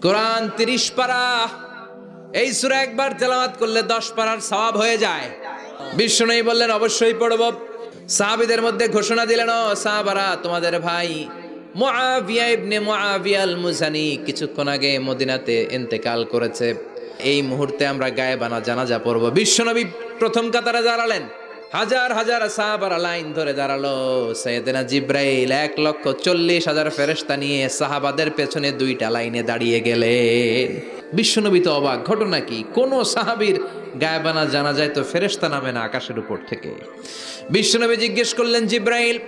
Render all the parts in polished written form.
কোরআন 30 পারা, এই সূরা একবার তেলাওয়াত করলে 10 পারার সওয়াব হয়ে যায়। বিশ্বনবী বললেন অবশ্যই পড়ব। সাহাবীদের মধ্যে ঘোষণা দিলেন, ও সাহাবারা, তোমাদের ভাই মুআবিয়া ইবনে মুআবিয়া আল মুজানি কিছুক্ষণ আগে মদিনাতে ইন্তেকাল করেছে। এই মুহূর্তে আমরা গায়েবানা জানাজা পড়ব। বিশ্বনবী প্রথম কাতারে দাঁড়ালেন, হাজার হাজার সাহাবারা লাইন ধরে দাঁড়ালো। সাইয়েদনা জিব্রাইল 1,40,000 ফেরেশতা নিয়ে সাহাবাদের পেছনে 2টা লাইনে দাঁড়িয়ে গেলেন। বিশ্বনবী তো অবাক, ঘটনা কি? কোন সাহাবীর গায়েবানা জানাজায় তো ফেরেশতা নামে না আকাশের উপর থেকে। বিশ্বনবী জিজ্ঞেস করলেন, জিব্রাইল,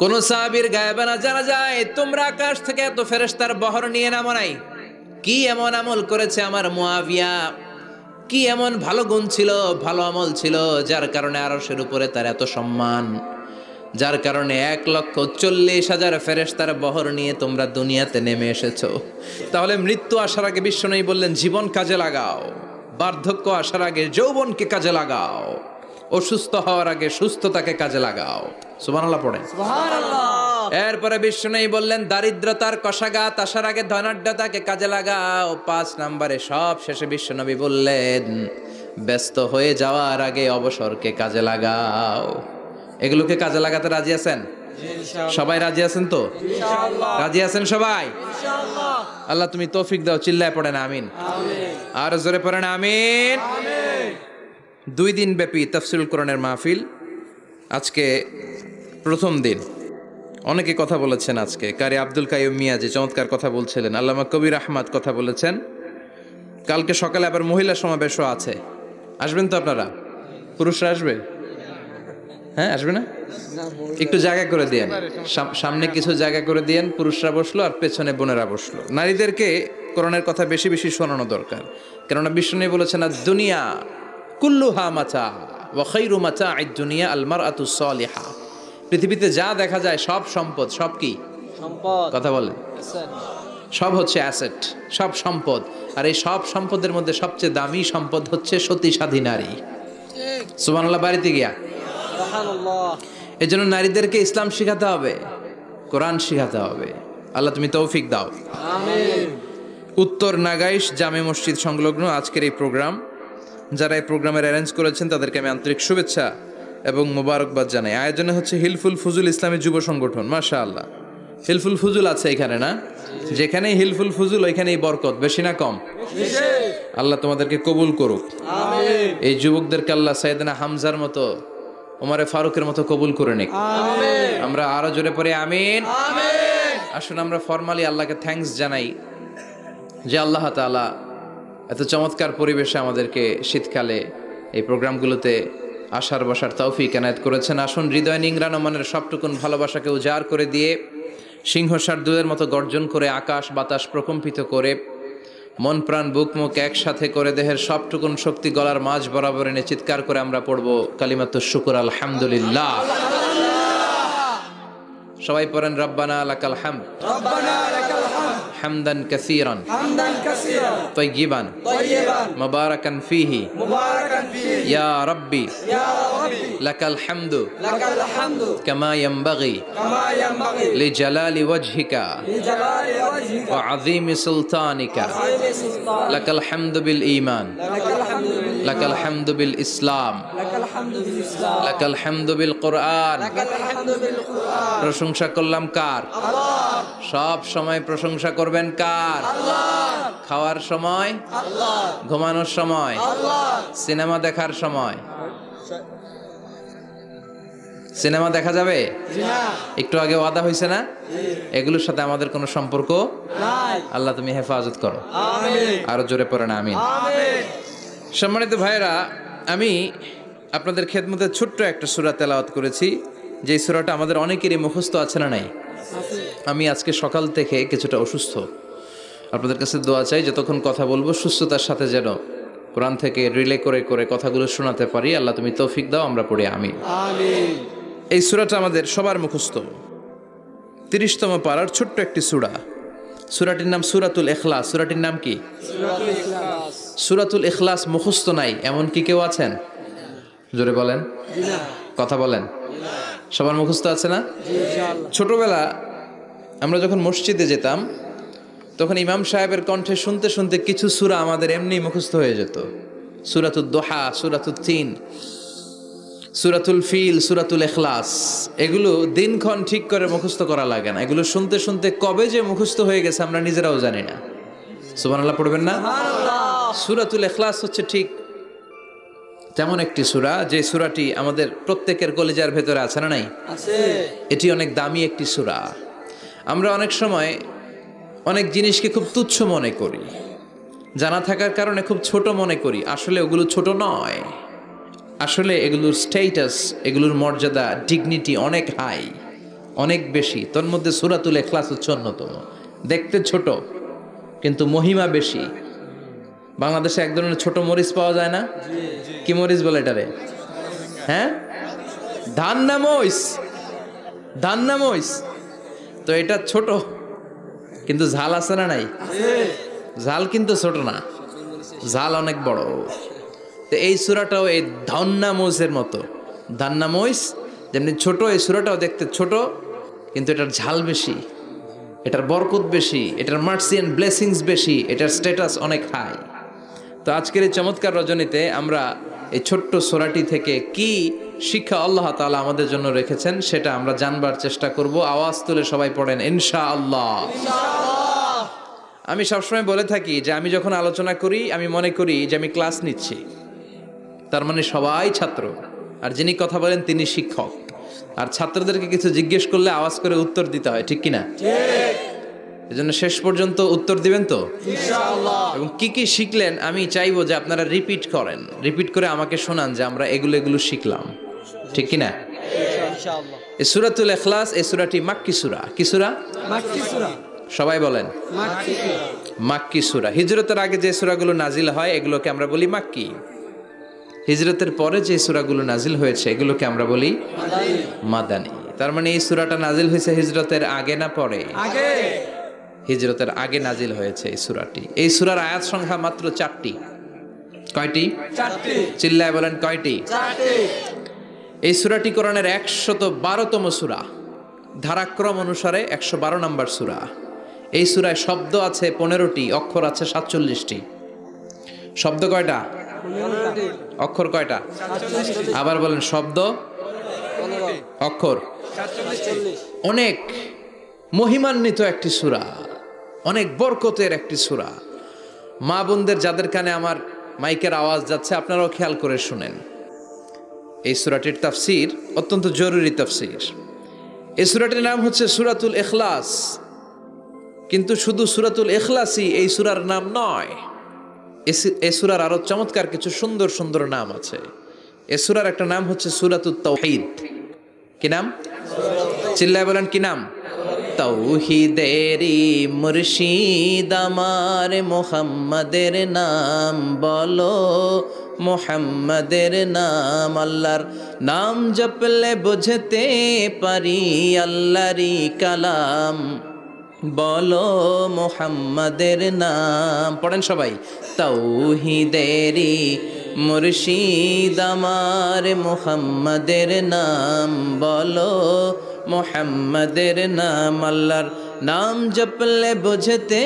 কোন সাহাবীর গায়েবানা জানাজায় তোমরা আকাশ থেকে এত ফেরেশতার বহর নিয়ে নামো নাই? কি এমন আমল করেছে আমার মুআবিয়া? কি এমন ভালো গুণ ছিল, ভালো আমল ছিল, যার কারণে আরশের উপরে তার এত সম্মান, যার কারণে 1,40,000 ফেরেশতার বহর নিয়ে তোমরা দুনিয়াতে নেমে এসেছো? তাহলে মৃত্যু আসার আগে বিশ্বনবী বললেন, জীবন কাজে লাগাও, বার্ধক্য আসার আগে যৌবনকে কাজে লাগাও, অসুস্থ হওয়ার আগে সুস্থতাকে কাজে লাগাও। সুবহানাল্লাহ পড়েন। সুবহানাল্লাহ। এরপরে বিশ্বনবী বললেন, দারিদ্রতার কষাঘাত আসার আগে ধনাঢ্যতাকে কাজে লাগাও। 5 নম্বরে সব শেষে বিশ্বনবী বললেন, ব্যস্ত হয়ে যাওয়ার আগে অবসরকে কাজে লাগাও। এগুলোকে কাজে লাগাতে রাজি আছেন? সবাই রাজি আছেন তো? ইনশাআল্লাহ। রাজি আছেন সবাই? ইনশাআল্লাহ। আল্লাহ তুমি তৌফিক দাও। চিল্লায় পড়েন আমিন। আমিন। আর জোরে পড়েন আমিন। আমিন। 2 দিন ব্যাপী তাফসীরুল কোরআনের মাহফিল, আজকে প্রথম দিন। অনেকে কথা বলেছেন আজকে। কারি আব্দুল কাইয়ুম মিয়া যে চমৎকার কথা বলছিলেন, আল্লামা কবির আহমদ কথা বলেছেন। কালকে সকালে আবার মহিলা সমাবেশও আছে। আসবেন তো আপনারা? পুরুষরা আসবে? হ্যাঁ, আসবে না? একটু জায়গা করে দিয়েন, সামনে কিছু জায়গা করে দিয়েন। পুরুষরা বসলো আর পেছনে বোনেরা বসলো। নারীদেরকে কোরআনের কথা বেশি বেশি শোনানো দরকার, কেননা বিষ্ণু বলেছেন, দুনিয়া কুল্লুহা মাতা ওয়া খায়রু মাতা'আদ দুনিয়া আল মারআতুস সালিহা। পৃথিবীতে যা দেখা যায় সব সম্পদ। সব কি সম্পদ? কথা বলেন। সব হচ্ছে অ্যাসেট, সব সম্পদ। আর এই সব সম্পদের মধ্যে সবচেয়ে দামি সম্পদ হচ্ছে সতী সাধী নারী। সুবহানাল্লাহ। বাড়িতে গিয়া এই জন্য নারীদেরকে ইসলাম শিখাতে হবে, কোরআন শিখাতে হবে। আল্লাহ তুমি তৌফিক দাও। আমিন। উত্তর নাগাইশ জামে মসজিদ সংলগ্ন আজকের এই প্রোগ্রাম, যারা এই প্রোগ্রামের অ্যারেঞ্জ করেছেন তাদেরকে আমি আন্তরিক শুভেচ্ছা এবং মোবারকবাদ জানাই। আয়োজনে হচ্ছে হিলফুল ফুজুল ইসলামী যুব সংগঠন। মাশাআল্লাহ, হিলফুল ফুজুল আছে এখানে না? যেখানেই হিলফুল ফুজুল ওইখানেই বরকত। বেশি না কম? আল্লাহ তোমাদেরকে কবুল করুক। আমিন। এই যুবকদেরকে আল্লাহ সাইয়েদনা হামজার মতো, ওমরে ফারুকের মতো কবুল করে নিক। আমিন। আমরা আরো জোরে পড়ে আমিন। আমিন। আসুন আমরা ফরমালি আল্লাহকে থ্যাঙ্কস জানাই যে আল্লাহ তাআলা এত চমৎকার পরিবেশে আমাদেরকে শীতকালে এই প্রোগ্রামগুলোতে আসার বসার তৌফিক এনায়েত করেছেন। আসুন হৃদয় নিংড়ানো মনের সবটুকুন ভালোবাসাকে উজাড় করে দিয়ে, সিংহ শার্দুলের মতো গর্জন করে, আকাশ বাতাস প্রকম্পিত করে, মন প্রাণ বুক মুখ একসাথে করে, দেহের সবটুকুন শক্তি গলার মাঝ বরাবর এনে চিৎকার করে আমরা পড়বো কালিমাতুশ শুকর আলহামদুলিল্লাহ। সবাই পড়েন, রব্বানা লাকাল হামদ, রব্বানা লাকাল হামদ, হামদান কাসীরান, হামদান কাসীরান, তাইয়িবান, তাইয়িবান, মুবারাকান ফীহি, মুবারাকান ফীহি, ইয়া রাব্বি, ইয়া রাব্বি, লাকাল হামদু, লাকাল হামদু, কামা ইয়ানবাগি, কামা ইয়ানবাগি, লিজালালি ওয়াজহিকা, লিজালালি ওয়াজহিকা, ওয়া আযীমি সুলতানিকা, আযীমি সুলতানিকা, লাকাল হামদু বিল ঈমান, লাকাল হামদু বিল ঈমান, লাকাল হামদু বিল ইসলাম, লাকাল হামদু বিল ইসলাম, লাকাল হামদু বিল কুরআন, লাকাল হামদু বিল কুরআন। প্রশংসা করলাম কার? আল্লাহ। সব সময় প্রশংসা করবেন কার? আল্লাহ। খাওয়ার সময় আল্লাহ, ঘুমানোর সময় আল্লাহ, সিনেমা দেখার সময়। সিনেমা দেখা যাবে? একটু আগে ওয়াদা হয়েছে না? এগুলোর সাথে আমাদের কোনো সম্পর্ক নাই। আল্লাহ তুমি হেফাজত করো। আমিন। আরো জোরে পড়েন আমিন। আমিন। সম্মানিত ভাইরা, আমি আপনাদের খেদমতে ছোট্ট একটা সূরা তেলাওয়াত করেছি, যে সূরাটা আমাদের অনেকেরই মুখস্থ আছে না নাই? আমি আজকে সকাল থেকে কিছুটা অসুস্থ। আপনাদের কাছে দোয়া চাই, যতক্ষণ কথা বলবো সুস্থতার সাথে যেন কোরআন থেকে রিলে করে করে কথাগুলো শোনাতে পারি। আল্লাহ তুমি তৌফিক দাও। আমরা পড়ি আমিন। আমিন। এই সূরাটা আমাদের সবার মুখস্থ, 30তম পারার ছোট্ট একটি সূরা। সূরাটির নাম সূরাতুল ইখলাস। সূরাটির নাম কি? সূরাতুল ইখলাস। সূরাতুল ইখলাস মুখস্থ নাই এমন কি কেউ আছেন? জোরে বলেন। কথা বলেন। সবার মুখস্থ আছে না? ছোটবেলা আমরা যখন মসজিদে যেতাম তখন ইমাম সাহেবের কণ্ঠে শুনতে শুনতে কিছু সূরা আমাদের এমনি মুখস্থ হয়ে যেত। সূরাতুদ দোহা, সূরাতুত তিন, সূরাতুল ফিল, সূরাতুল ইখলাস, এগুলো দিনক্ষণ ঠিক করে মুখস্থ করা লাগে না। এগুলো শুনতে শুনতে কবে যে মুখস্থ হয়ে গেছে আমরা নিজেরাও জানি না। সুবহানাল্লাহ পড়বেন না? সূরাতুল ইখলাস হচ্ছে ঠিক তেমন একটি সূরা যে সূরাটি আমাদের প্রত্যেকের কলিজার ভেতরে আছে না নাই? আছে। এটি অনেক দামি একটি সূরা। আমরা অনেক সময় অনেক জিনিসকে খুব তুচ্ছ মনে করি, জানা থাকার কারণে খুব ছোট মনে করি। আসলে ওগুলো ছোট নয়, আসলে এগুলোর স্ট্যাটাস, এগুলোর মর্যাদা, ডিগনিটি অনেক হাই, অনেক বেশি। তোর মধ্যে সূরাতুল ইখলাস হচ্ছে অন্যতম। দেখতে ছোট কিন্তু মহিমা বেশি। বাংলাদেশে এক ধরনের ছোট মরিচ পাওয়া যায় না? কি মরিচ বলে এটারে? হ্যাঁ, ধান্না মরিচ, ধান্না মরিচ। তো এটা ছোট কিন্তু ঝাল আছে না নাই? ঝাল কিন্তু ছোট না, ঝাল অনেক বড়। তো এই সূরাটাও এই ধান্না মরিচের মতো। ধান্না মরিচ যেমনি ছোট, এই সূরাটাও দেখতে ছোট কিন্তু এটার ঝাল বেশি, এটার বরকত বেশি, এটার মার্সি এন্ড ব্লেসিংস বেশি, এটার স্ট্যাটাস অনেক হাই। তো আজকের এই চমৎকার রজনীতে আমরা এই ছোট্ট সূরাটি থেকে কি শিক্ষা আল্লাহ তাআলা আমাদের জন্য রেখেছেন সেটা আমরা জানবার চেষ্টা করব। আওয়াজ তুলে সবাই পড়েন ইনশাআল্লাহ। আমি সবসময় বলে থাকি যে আমি যখন আলোচনা করি আমি মনে করি যে আমি ক্লাস নিচ্ছি, তার মানে সবাই ছাত্র, আর যিনি কথা বলেন তিনি শিক্ষক। আর ছাত্রদেরকে কিছু জিজ্ঞেস করলে আওয়াজ করে উত্তর দিতে হয়, ঠিক কিনা? এজন্য শেষ পর্যন্ত উত্তর দিবেন তো ইনশাআল্লাহ। এবং কি কি শিখলেন আমি চাইবো যে আপনারা রিপিট করেন, রিপিট করে আমাকে শোনান যে আমরা এগুলো শিখলাম, ঠিক কিনা? ইনশাআল্লাহ। এই সূরাতুল ইখলাস, এই সূরাটি মাক্কি সূরা। কি সূরা? মাক্কি সূরা। সবাই বলেন মাক্কি সূরা। মাক্কি সূরা। হিজরতের আগে যে সূরাগুলো নাজিল হয় এগুলোকে আমরা বলি মাক্কি। হিজরতের পরে যে সূরাগুলো নাজিল হয়েছে এগুলোকে আমরা বলি মাদানী। তার মানে এই সূরাটা নাজিল হয়েছে হিজরতের আগে না পরে? আগে। হিজরতের আগে নাজিল হয়েছে এই সূরাটি। এই সূরার আয়াত সংখ্যা মাত্র 4টি। কয়টি? 4টি। চিল্লায় বলেন কয়টি? 4টি। এই সূরাটি কোরআনের 112তম সূরা, ধারাক্রম অনুসারে 112 নম্বর সূরা। এই সূরায় শব্দ আছে 15টি, অক্ষর আছে 47টি। শব্দ কয়টা? 15টি। অক্ষর কয়টা? 47টি। আবার বলেন শব্দ, 15টি। অক্ষর 47। অনেক মহিমান্বিত একটি সূরা, অনেক বরকতের একটি সূরা। মা বোনদের যাদের কানে আমার মাইকের আওয়াজ যাচ্ছে আপনারাও খেয়াল করে শুনেন। এই সূরাটির তাফসীর অত্যন্ত জরুরি তাফসীর। এই সূরাটির নাম হচ্ছে সূরাতুল ইখলাস, কিন্তু শুধু সূরাতুল ইখলাসই এই সূরার নাম নয়। এই সূরার আরো চমৎকার কিছু সুন্দর সুন্দর নাম আছে। এই সূরার একটা নাম হচ্ছে সূরাতুত তাওহীদ। কি নাম? চিল্লায় বলেন কি নাম? তাওহীদেরি মুর্শিদ আমার মুহাম্মাদের নাম বলো, মুহাম্মাদের নাম। আল্লাহর নাম জপলে বুঝতে পারি আল্লাহরই কালাম, বলো মুহাম্মাদের নাম। পড়েন সবাই। তাওহীদেরি মুর্শিদ আমার মুহাম্মাদের নাম বলো, মুহাম্মাদের নাম। আল্লাহর নাম জপলে বুঝতে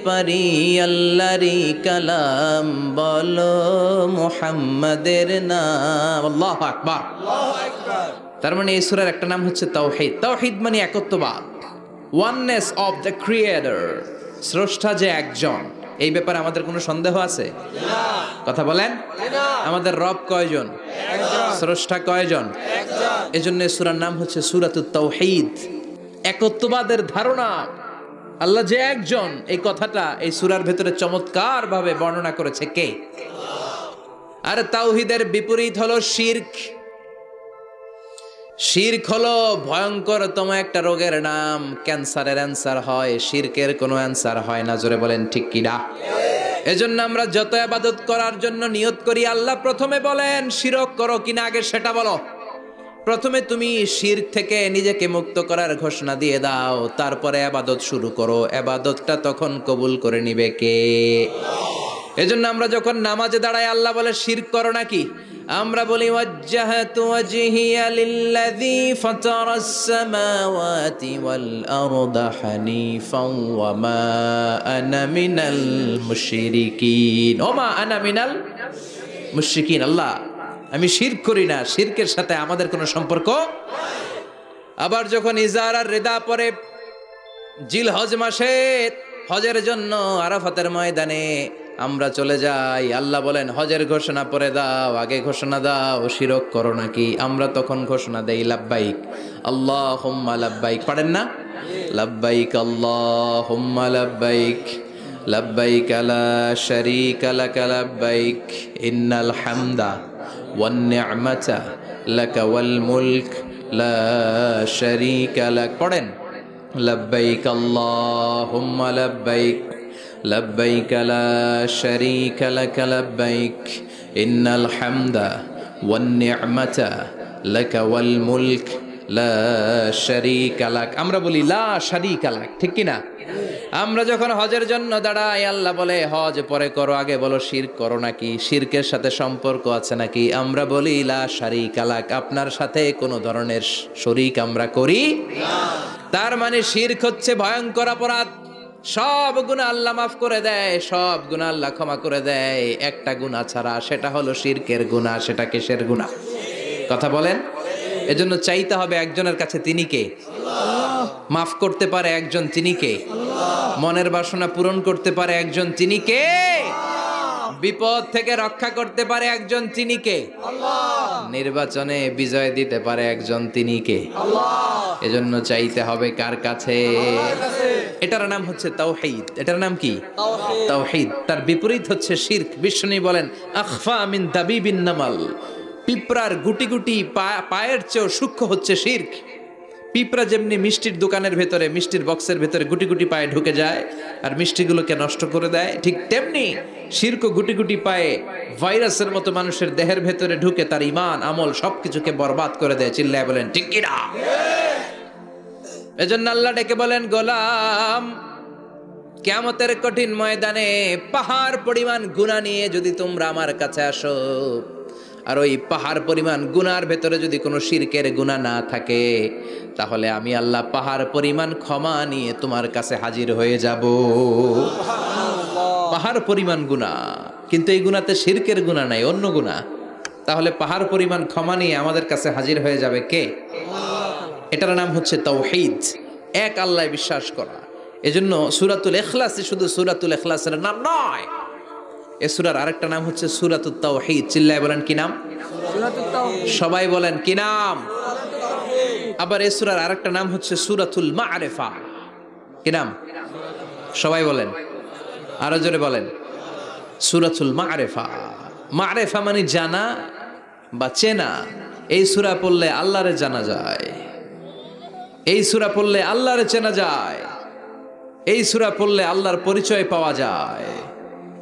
পারি আল্লাহরই কালাম, বলো মুহাম্মাদের নাম। আল্লাহু আকবার। তার মানে এই সূরার একটা নাম হচ্ছে তাওহীদ। তাওহীদ মানে একত্ববাদ, ওয়াননেস অফ দ্য ক্রিয়েটর। স্রষ্টা যে একজন, এই ব্যাপারে আমাদের কোনো সন্দেহ আছে? কথা বলেন। আমাদের রব কয়জন? স্রষ্টা কয়জন? এজন্য সূরার নাম হচ্ছে সূরাতুত তাওহীদ। একত্ববাদের ধারণা, আল্লাহ যে একজন, এই কথাটা এই সূরার ভেতরে চমৎকার ভাবে বর্ণনা করেছে কে? আর তাওহীদের বিপরীত হলো শিরক। শিরক হলো ভয়ঙ্করতম একটা রোগের নাম। ক্যান্সারের অ্যান্সার হয়, শিরকের কোনো অ্যান্সার হয় না। জোরে বলেন ঠিক কি না? এজন্য আমরা যত ইবাদত করার জন্য নিয়ত করি, আল্লাহ প্রথমে বলেন শিরক করো কিনা আগে সেটা বলো। প্রথমে তুমি শিরক থেকে নিজেকে মুক্ত করার ঘোষণা দিয়ে দাও, তারপরে ইবাদত শুরু করো। ইবাদতটা তখন কবুল করে নিবে কে? এজন্য আমরা যখন নামাজে দাঁড়াই আল্লাহ বলে শিরক করো নাকি? আমরা বলি ওয়াজ্জাহাতু ওয়াজহিয়া লিল্লাযী ফাতারাস সামাওয়াতি ওয়াল আরদা হানিফাও ওয়া মা আনা মিনাল মুশরিকিন ওমা আনা মিনাল মুশরিকিন। আল্লাহ, আমি শিরক করি না, শিরকের সাথে আমাদের কোনো সম্পর্ক। আবার যখন ইজার আর রিদা পরে জিলহজ মাসে হজের জন্য আরাফাতের ময়দানে আমরা চলে যাই, আল্লাহ বলেন হজের ঘোষণা পরে দাও, আগে ঘোষণা দাও শিরক করো নাকি। আমরা তখন ঘোষণা দেই লাব্বাইক আল্লাহুম্মা লাব্বাইক। পারেন না? লাব্বাইক আল্লাহুম্মা লাব্বাইক লাব্বাইক লা শারীকা লাক লাব্বাইক ইন্নাল হামদা ওয়ান নি'মাতা লাকা ওয়াল মুলক লা শারীকা লাক। পড়েন লাব্বাইক আল্লাহুম্মা লাব্বাইক লাব্বাইক লা শারীকা লাক লাব্বাইক ইন্নাল হামদা ওয়ান নি'মাতা লাকা ওয়াল মুলক লা শারীকা লাক। আমরা বলি লা শারীকা লাক, ঠিক কি না? আমরা যখন হজের জন্য দাঁড়াই, আল্লাহ বলে হজ পরে করো, আগে বলো শিরক করো নাকি, শিরকের সাথে সম্পর্ক আছে নাকি। আমরা বলি লা শারীকা লাক, আপনার সাথে কোনো ধরনের শরীক আমরা করি না। তার মানে শিরক হচ্ছে ভয়ঙ্কর অপরাধ। সব গুনাহ আল্লাহ মাফ করে দেয়, সব গুনাহ আল্লাহ ক্ষমা করে দেয়, একটা গুনাহ ছাড়া, সেটা হলো শিরকের গুনাহ। সেটা কিসের গুনাহ? কথা বলেন। এজন্য চাইতে হবে একজনের কাছে, তিনি কে? মাফ করতে পারে একজন, তিনি কে? মনের বাসনা পূরণ করতে পারে একজন, তিনি কে? বিপদ থেকে রক্ষা করতে পারে একজন, তিনি কে? নির্বাচনে বিজয় দিতে পারে একজন, তিনি কে? এজন্য চাইতে হবে কার কাছে? এটার নাম হচ্ছে তাওহীদ। এটার নাম কি? তাওহীদ। তার বিপরীত হচ্ছে শিরক। বিষ্ণু বলেন আখফা মিন দাবিবিন নামাল, পিঁপড়ার গুটি গুটি পায়ের চেয়েও সূক্ষ্ম হচ্ছে শিরক। পিঁপড়া যেমনি মিষ্টির দোকানের ভেতরে, মিষ্টির বক্সের ভেতরে গুটি গুটি পায়ে ঢুকে যায় আর মিষ্টিগুলোকে নষ্ট করে দেয়, ঠিক তেমনি শিরক গুটি গুটি পায়ে ভাইরাসের মতো মানুষের দেহের ভেতরে ঢুকে তার ঈমান আমল সবকিছুকে বরবাদ করে দেয়। চিল্লায় বলেন ঠিক কি না? এজন্য আল্লাহ ডেকে বলেন গোলাম, কিয়ামতের কঠিন ময়দানে পাহাড় পরিমাণ গুনাহ নিয়ে যদি তোমরা আমার কাছে আসো, আর ওই পাহাড় পরিমাণ গুনার ভেতরে যদি কোনো শিরকের গুনাহ না থাকে, তাহলে আমি আল্লাহ পাহাড় পরিমাণ ক্ষমা নিয়ে তোমার কাছে হাজির হয়ে যাব। পাহাড় পরিমাণ গুনাহ, কিন্তু এই গুনাতে শিরকের গুনাহ নাই, অন্য গুনাহ। তাহলে পাহাড় পরিমাণ ক্ষমা নিয়ে আমাদের কাছে হাজির হয়ে যাবে কে? এটার নাম হচ্ছে তাওহীদ, এক আল্লাহ বিশ্বাস করা। এজন্য সূরাতুল ইখলাস শুধু সূরাতুল ইখলাসের নাম নয়, এই সূরার আরেকটা নাম হচ্ছে সূরাতুত তাওহীদ। চিল্লায় বলেন কি নাম? সবাই বলেন কি নাম? আবার এই সূরার আরেকটা নাম হচ্ছে সূরাতুল মা'রিফা। কি নাম? সবাই বলেন, আরো জোরে বলেন, সূরাতুল মা'রিফা। মা'রিফা মানে জানা বা চেনা। এই সূরা পড়লে আল্লাহরে জানা যায়, এই সূরা পড়লে আল্লাহরে চেনা যায়, এই সূরা পড়লে আল্লাহর পরিচয় পাওয়া যায়।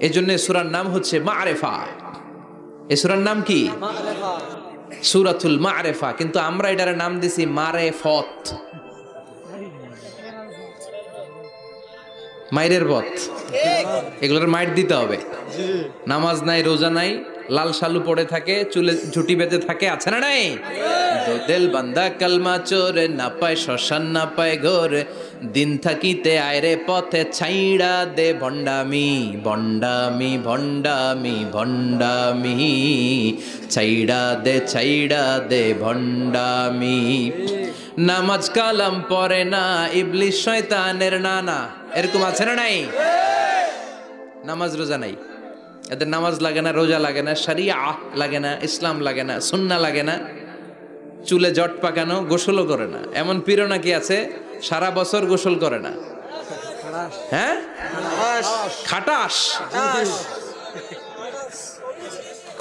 এই জন্য সূরার নাম হচ্ছে মা'রিফা। এই সূরার নাম কি? সূরাতুল মা'রিফা। কিন্তু আমরা এটার নাম দিছি মারেফত, মাইরের পথ। এগুলোর মাইর দিতে হবে। নামাজ নাই, রোজা নাই, লাল শালু পড়ে থাকে, চুলে ঝুটি বেঁধে থাকে, আছে না নাই? দিল বান্দা কালমা চোরে, না পায় শ্মশান না পায় ঘোর, দিন থাকিতে আয়রে পথে ছাইড়া দে ভণ্ডামি, ভণ্ডামি ভণ্ডামি ভণ্ডামি, ছাইড়া দে ভণ্ডামি। নামাজ কালাম পড়ে না, ইবলিস শয়তানের নানা, এরকম আছে না নাই? নামাজ রোজা নাই, এদের নামাজ লাগে না, রোজা লাগে না, শরিয়া লাগে না, ইসলাম লাগে না, সুন্নাহ লাগে না, চুলে জট পাকানো, গোসলও করে না। এমন পীরও নাকি আছে সারা বছর গোসল করে না। হ্যাঁ, খাটাস,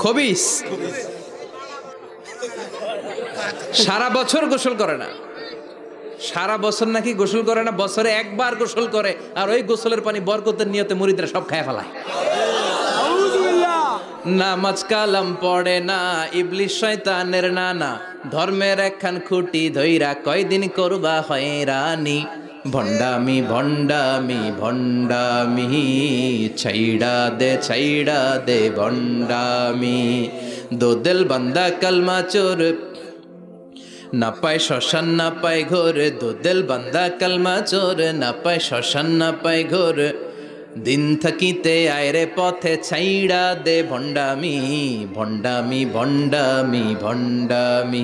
খবিস, সারা বছর গোসল করে না। সারা বছর নাকি গোসল করে না, বছরে একবার গোসল করে, আর ওই গোসলের পানি বরকতের নিয়তে মুরিদরা সব খায় ফেলায়। নামাজ কালাম পড়ে না, ইবলিস শয়তানের নানা, ধর্মের একখান খুঁটি ধইরা কয়দিন করবা হয়রানি, ভণ্ডামি ভণ্ডামি ভণ্ডামি, ছাইড়া দে ভণ্ডামি। দো দিল বান্দা কালমা চোর, না পায় শ্মশান না পায় ঘোর, দো দিল বান্দা কালমা চোর, না পায় শ্মশান না পায় ঘোর। দিন থাকিতে আয়রে পথে ছাইড়া দে ভণ্ডামি, ভণ্ডামি ভণ্ডামি ভণ্ডামি,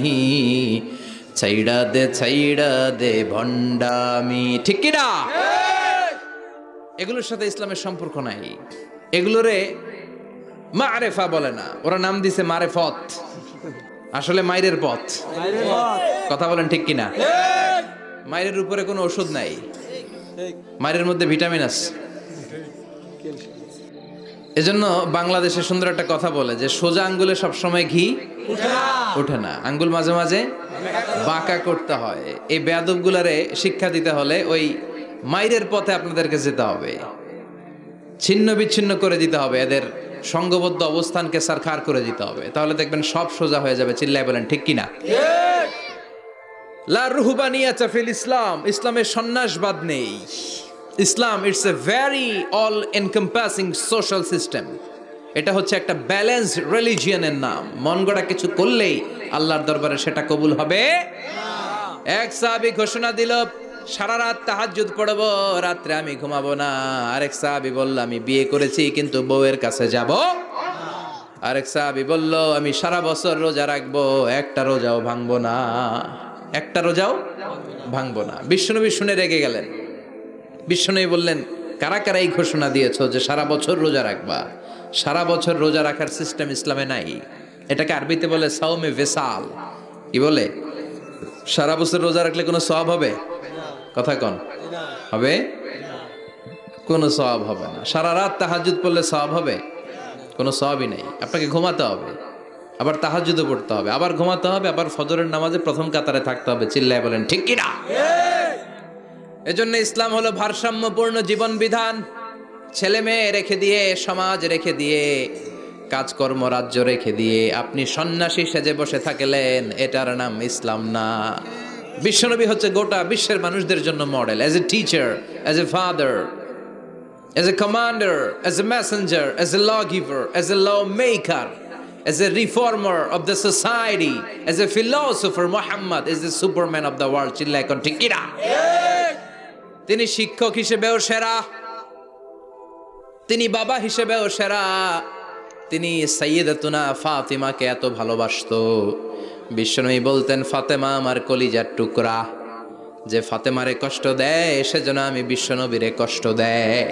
ছাইড়া দে ভণ্ডামি। ঠিক কিনা? এগুলোর সাথে ইসলামের সম্পর্ক নাই, এগুলোরে মারেফা বলে না, ওরা নাম দিছে মারেফত, আসলে মাইরের পথ। কথা বলেন ঠিক কিনা? মাইরের উপরে কোনো ওষুধ নাই, মাইরের মধ্যে ভিটামিন আছে। এজন্য বাংলাদেশে সুন্দর একটা কথা বলে যে সোজা আঙ্গুলে সবসময় ঘি ওঠে না, আঙ্গুল মাঝে মাঝে বাঁকা করতে হয়। এই বেয়াদব গুলারে শিক্ষা দিতে হলে ওই মাইরের পথে আপনাদেরকে যেতে হবে, ছিন্ন বিচ্ছিন্ন করে দিতে হবে, এদের সংঘবদ্ধ অবস্থানকে সারখার করে দিতে হবে, তাহলে দেখবেন সব সোজা হয়ে যাবে। চিল্লায় বলেন ঠিক কিনা? লা রুহবানিয়াতা ফিল ইসলাম, ইসলামের সন্ন্যাসবাদ নেই। Islam it's a very all encompassing social system. এটা হচ্ছে একটা ব্যালেন্সড রিলিজিয়নের নাম। মন গড়া কিছু করলেই আল্লাহর দরবারে সেটা কবুল হবে। এক সাহাবী ঘোষণা দিল, সারা রাত তাহাজ্জুদ পড়ব, রাত্রে আমি ঘুমাবো না। আরেক সাহাবী বলল, আমি বিয়ে করেছি কিন্তু বউয়ের কাছে যাব। আরেক সাহাবী বলল, আমি সারা বছর রোজা রাখবো, একটা রোজাও ভাঙবো না, একটা রোজাও ভাঙবো না। বিশ্বনবী শুনে রেগে গেলেন। বিশ্বনবী বললেন, কারা কারা এই ঘোষণা দিয়েছো যে সারা বছর রোজা রাখবা? সারা বছর রোজা রাখার সিস্টেম ইসলামে নাই। এটাকে আরবিতে বলে সাওমে ভেসাল। কি বলে? সারা বছর রোজা রাখলে কোনো সওয়াব হবে? কথা কন, হবে? কোনো সওয়াব হবে না। সারা রাত তাহাজ্জুদ পড়লে সওয়াব হবে? কোনো সওয়াবই নেই। আপনাকে ঘুমাতে হবে, আবার তাহাজ্জুদও পড়তে হবে, আবার ঘুমাতে হবে, আবার ফজরের নামাজে প্রথম কাতারে থাকতে হবে। চিল্লায় বলেন ঠিক কিনা? এজন্য ইসলাম হলো ভারসাম্যপূর্ণ জীবন বিধান। ছেলে মেয়ে রেখে দিয়ে, সমাজ রেখে দিয়ে, কাজকর্ম রাজ্য রেখে দিয়ে আপনি সন্ন্যাসী সেজে বসে থাকলেন, এটার নাম ইসলাম না। বিশ্বনবী হচ্ছে গোটা বিশ্বের মানুষদের জন্য model, as a teacher, as a father, as a commander, as a messenger, as a lawgiver, as a lawmaker, as a reformer of the society, as a philosopher, Muhammad is the superman of the world. চিল্লায় কোন ঠিক কিনা? তিনি শিক্ষক হিসেবেও সেরা, তিনি বাবা হিসেবেও সেরা। তিনি সাইয়্যিদাতুনা ফাতিমাকে এত ভালোবাসতো, বিশ্বনবী বলতেন, ফাতেমা আমার কলিজার টুকরা, যে ফাতেমারে কষ্ট দেয় সেজন্য আমি বিশ্বনবীরে কষ্ট দেয়।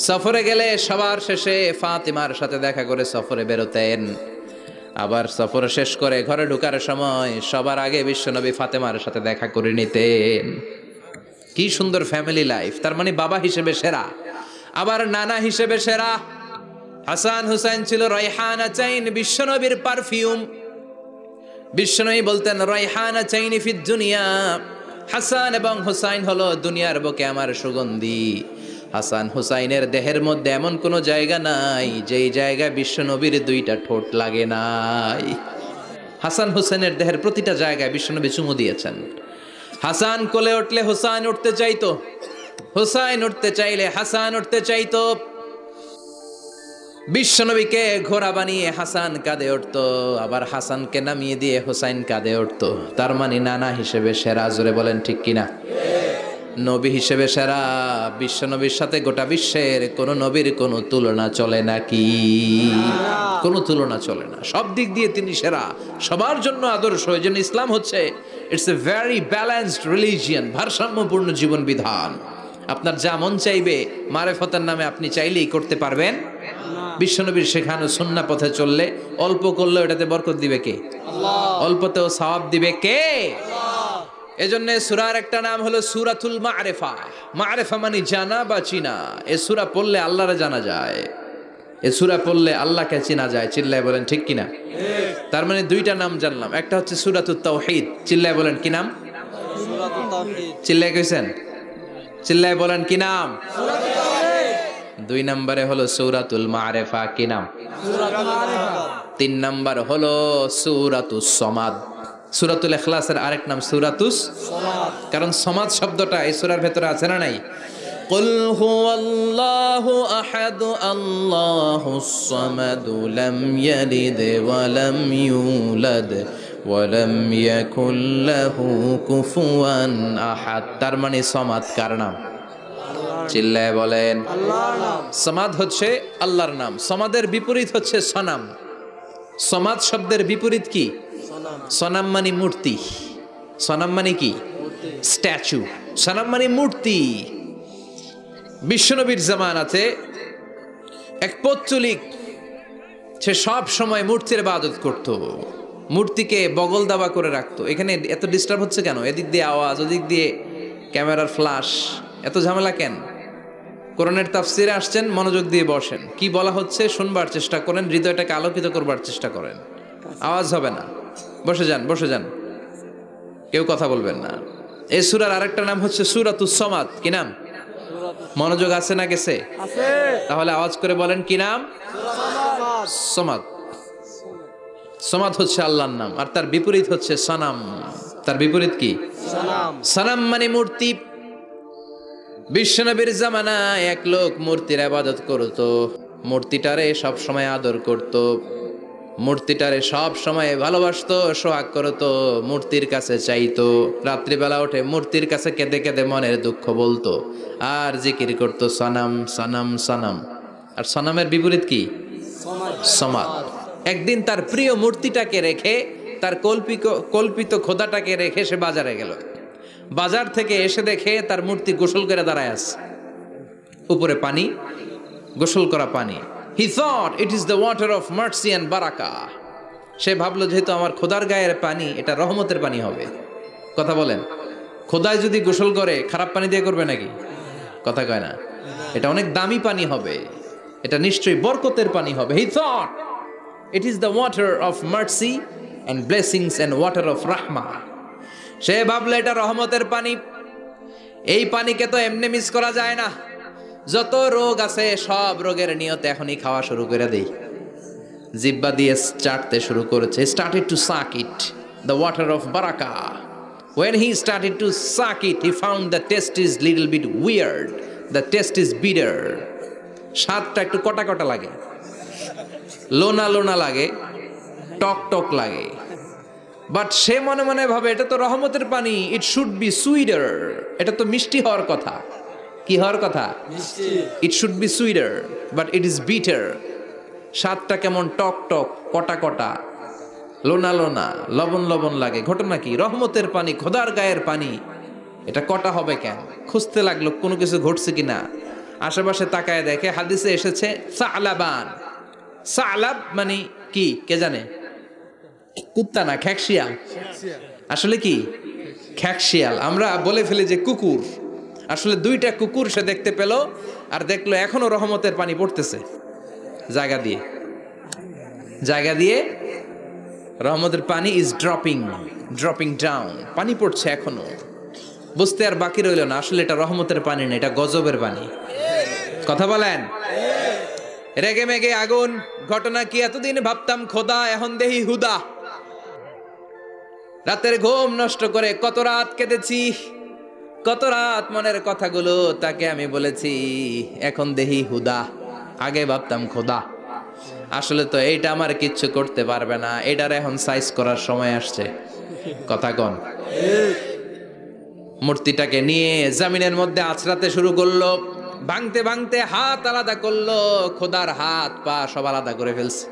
সফরে গেলে সবার শেষে ফাতিমার সাথে দেখা করে সফরে বেরোতেন, আবার সফর শেষ করে ঘরে ঢোকার সময় সবার আগে বিশ্বনবী ফাতেমার সাথে দেখা করে নিতেন। কি সুন্দর ফ্যামিলি লাইফ। তার মানে বাবা হিসেবে সেরা, আবার নানা হিসেবে সেরা। হাসান হুসাইন ছিল রায়হানা চাইন, বিশ্বনবীর পারফিউম। বিশ্বনবী বলতেন, রায়হানা চাইনি ফিদ দুনিয়া, হাসান এবং হুসাইন হলো দুনিয়ার বুকে আমার সুগন্ধি। হাসান হুসাইনের দেহের মধ্যে এমন কোনো জায়গা নাই যেই জায়গায় বিশ্বনবীর দুইটা ঠোঁট লাগে নাই। হাসান হুসাইনের দেহের প্রতিটা জায়গায় বিশ্বনবী চুমু দিয়েছেন। হাসান কোলে উঠলে হুসাইন উঠতে চাইতো, হুসাইন উঠতে চাইলে হাসান উঠতে চাইতো। বিশ্বনবীকে ঘোড়া বানিয়ে হাসান কাঁধে উঠতো, আবার হাসানকে নামিয়ে দিয়ে হুসাইন কাঁধে উঠতো। তার মানে নানা হিসেবে সেরা। জোরে বলেন ঠিক কিনা? নবী হিসেবে সেরা। বিশ্বনবীর সাথে গোটা বিশ্বের কোন নবীর কোনো তুলনা চলে নাকি? কোনো তুলনা চলে না। সব দিক দিয়ে তিনি সেরা, সবার জন্য আদর্শ। এই জন্য ইসলাম হচ্ছে it's a very balanced religion, ভারসাম্যপূর্ণ জীবন বিধান। আপনার যা মন চাইবে মারেফতের নামে আপনি চাইলেই করতে পারবেন। বিশ্বনবীর শেখানো সুন্নাহ পথে চললে অল্প করলেও এটাতে বরকত দিবে কে? আল্লাহ। অল্পতেও সওয়াব দিবে কে? এজন্য সূরার একটা নাম হলো সূরাতুল মা'রিফা। মা'রিফা মানে জানা বা চিনা। এই সূরা পড়লে আল্লাহরে জানা যায়, এই সূরা পড়লে আল্লাহকে চেনা যায়। চিল্লায় বলেন ঠিক কিনা? তার মানে দুইটা নাম জানলাম, একটা হচ্ছে সূরাতুত তাওহীদ। চিল্লায় বলেন কি নাম? সূরাতুত তাওহীদ। চিল্লায় কইছেন? চিল্লায় বলেন কি নাম? সূরাতুত তাওহীদ। দুই নম্বরে হলো সূরাতুল মা'রিফা। কি নাম? সূরাতুল মা'রিফা। তিন নম্বর হলো সূরাতুস সমাদ। সূরাতুল ইখলাসের আরেক নাম সূরাতুস সমাদ, কারণ সমাদ শব্দটা এই সূরার ভেতরে আছে না নাই? قل هو الله أحد الله الصمد لم يلد ولم يولد ولم يكن له كفوا أحد। তার মানে সমাদ কার নাম? চিল্লায় বলেন। আল্লাহর নাম। সমাদ হচ্ছে আল্লাহর নাম। সমাদের বিপরীত হচ্ছে সনাম। সমাদ শব্দের বিপরীত কি? সনাম। সনাম মানে মূর্তি। সনাম মানে কি? স্ট্যাচু। সনাম মানে মূর্তি। বিশ্বনবীর জামানাতে এক পৌত্তলিক, সে সব সময় মূর্তির ইবাদত করত, মূর্তিকে বগল দাবা করে রাখতো। এখানে এত ডিস্টার্ব হচ্ছে কেন? এদিক দিয়ে আওয়াজ, ওদিক দিয়ে ক্যামেরার ফ্ল্যাশ, এত ঝামেলা কেন? কোরআনের তাফসিরে আসছেন, মনোযোগ দিয়ে বসেন, কি বলা হচ্ছে শুনবার চেষ্টা করেন, হৃদয়টাকে আলোকিত করবার চেষ্টা করেন। আওয়াজ হবে না, বসে যান, বসে যান, কেউ কথা বলবেন না। এই সূরার আরেকটা নাম হচ্ছে সূরাতুস সমাদ। কি নাম? মনোযোগ আছে না গেছে? আছে। তাহলে আওয়াজ করে বলেন, কি নাম? সমাদ। সমাদ। সমাদ হচ্ছে আল্লাহর নাম, আর তার বিপরীত হচ্ছে সনাম। তার বিপরীত কি? সনাম। সনাম মানে মূর্তি। বিশ্বনবীর জামানায় এক লোক মূর্তির ইবাদত করত, মূর্তিটারে সব সময় আদর করত, মূর্তিটারে সব সময় ভালোবাসতো, সোহাগ করতো, মূর্তির কাছে চাইতো। রাত্রিবেলা উঠে মূর্তির কাছে কেঁদে কেঁদে মনের দুঃখ বলতো, আর জিকির করতো সনাম সনাম সনাম। আর সনামের বিপরীত কি? সমাদ। একদিন তার প্রিয় মূর্তিটাকে রেখে, তার কল্পিত খোদাটাকে রেখে সে বাজারে গেল। বাজার থেকে এসে দেখে তার মূর্তি গোসল করে দাঁড়ায় আছে, উপরে পানি, গোসল করা পানি। He thought it is the water of mercy and বারাকা। সে ভাবলো যেহেতু আমার খোদার গায়ের পানি, এটা রহমতের পানি হবে। কথা বলেন, খোদায় যদি গোসল করে খারাপ পানি দিয়ে করবে নাকি? কথা কয় না, এটা অনেক দামি পানি হবে, এটা নিশ্চয়ই বরকতের পানি হবে। He thought it is the water of mercy and blessings and water of rahmah। সে ভাবলো এটা রহমতের পানি, এই পানিকে তো এমনি মিস করা যায় না। যত রোগ আছে সব রোগের নিয়তে এখনই খাওয়া শুরু করে দেই। জিব্বা দিয়ে চাটতে শুরু করেছে। started to suck it, the water of baraka. When he started to suck it, he found the taste is little bit weird, the taste is bitter। স্বাদটা একটু কটা কটা লাগে, লোনা লোনা লাগে, টক টক লাগে। বাট সে মনে মনে ভাবে এটা তো রহমতের পানি, ইট শুড বি সুইটার, এটা তো মিষ্টি হওয়ার কথা। কি হওয়ার কথা? It should be sweeter, but it is bitter. স্বাদটা কেমন টক টক, কটা কটা, লোনা লোনা, লবণ লবণ লাগে। ঘটনা কি? রহমতের পানি, খোদার গায়ের পানি, এটা কটা হবে কেন? খুঁজতে লাগলো কোনো কিছু ঘটছে কিনা। আশেপাশে তাকায় দেখে হাদিসে এসেছে সালাবান। সালাব মানে কি কে জানে? কুত্তা না, খ্যাকশিয়াল। আসলে কি? খ্যাকশিয়াল। আমরা বলে ফেলি যে কুকুর, আসলে দুইটা কুকুর সে দেখতে পেল, আর দেখলো এখনো রহমতের পানি পড়তেছে জায়গা দিয়ে, জায়গা দিয়ে রহমতের পানি ইজ ড্রপিং ডাউন, পানি পড়ছে এখনো। বুঝতে আর বাকি রইল না, আসলে এটা রহমতের পানি না, এটা গজবের পানি। কথা বলেন। রেগে মেগে আগুন। ঘটনা কি? এতদিন ভাবতাম খোদা, এখন দেহি হুদা। রাতের ঘুম নষ্ট করে কত রাত কেঁদেছি, কত রাত মনের কথাগুলো তাকে আমি বলেছি, এখন দেহি হুদা। আগে ভাবতাম খোদা, আসলে তো এইটা আমার কিচ্ছু করতে পারবে না, এটার এখন সাইজ করার সময় আসছে। কথা কন। মূর্তিটাকে নিয়ে জমিনের মধ্যে আছড়াতে শুরু করলো, ভাঙতে ভাঙতে হাত আলাদা করলো, খোদার হাত পা সব আলাদা করে ফেলছে।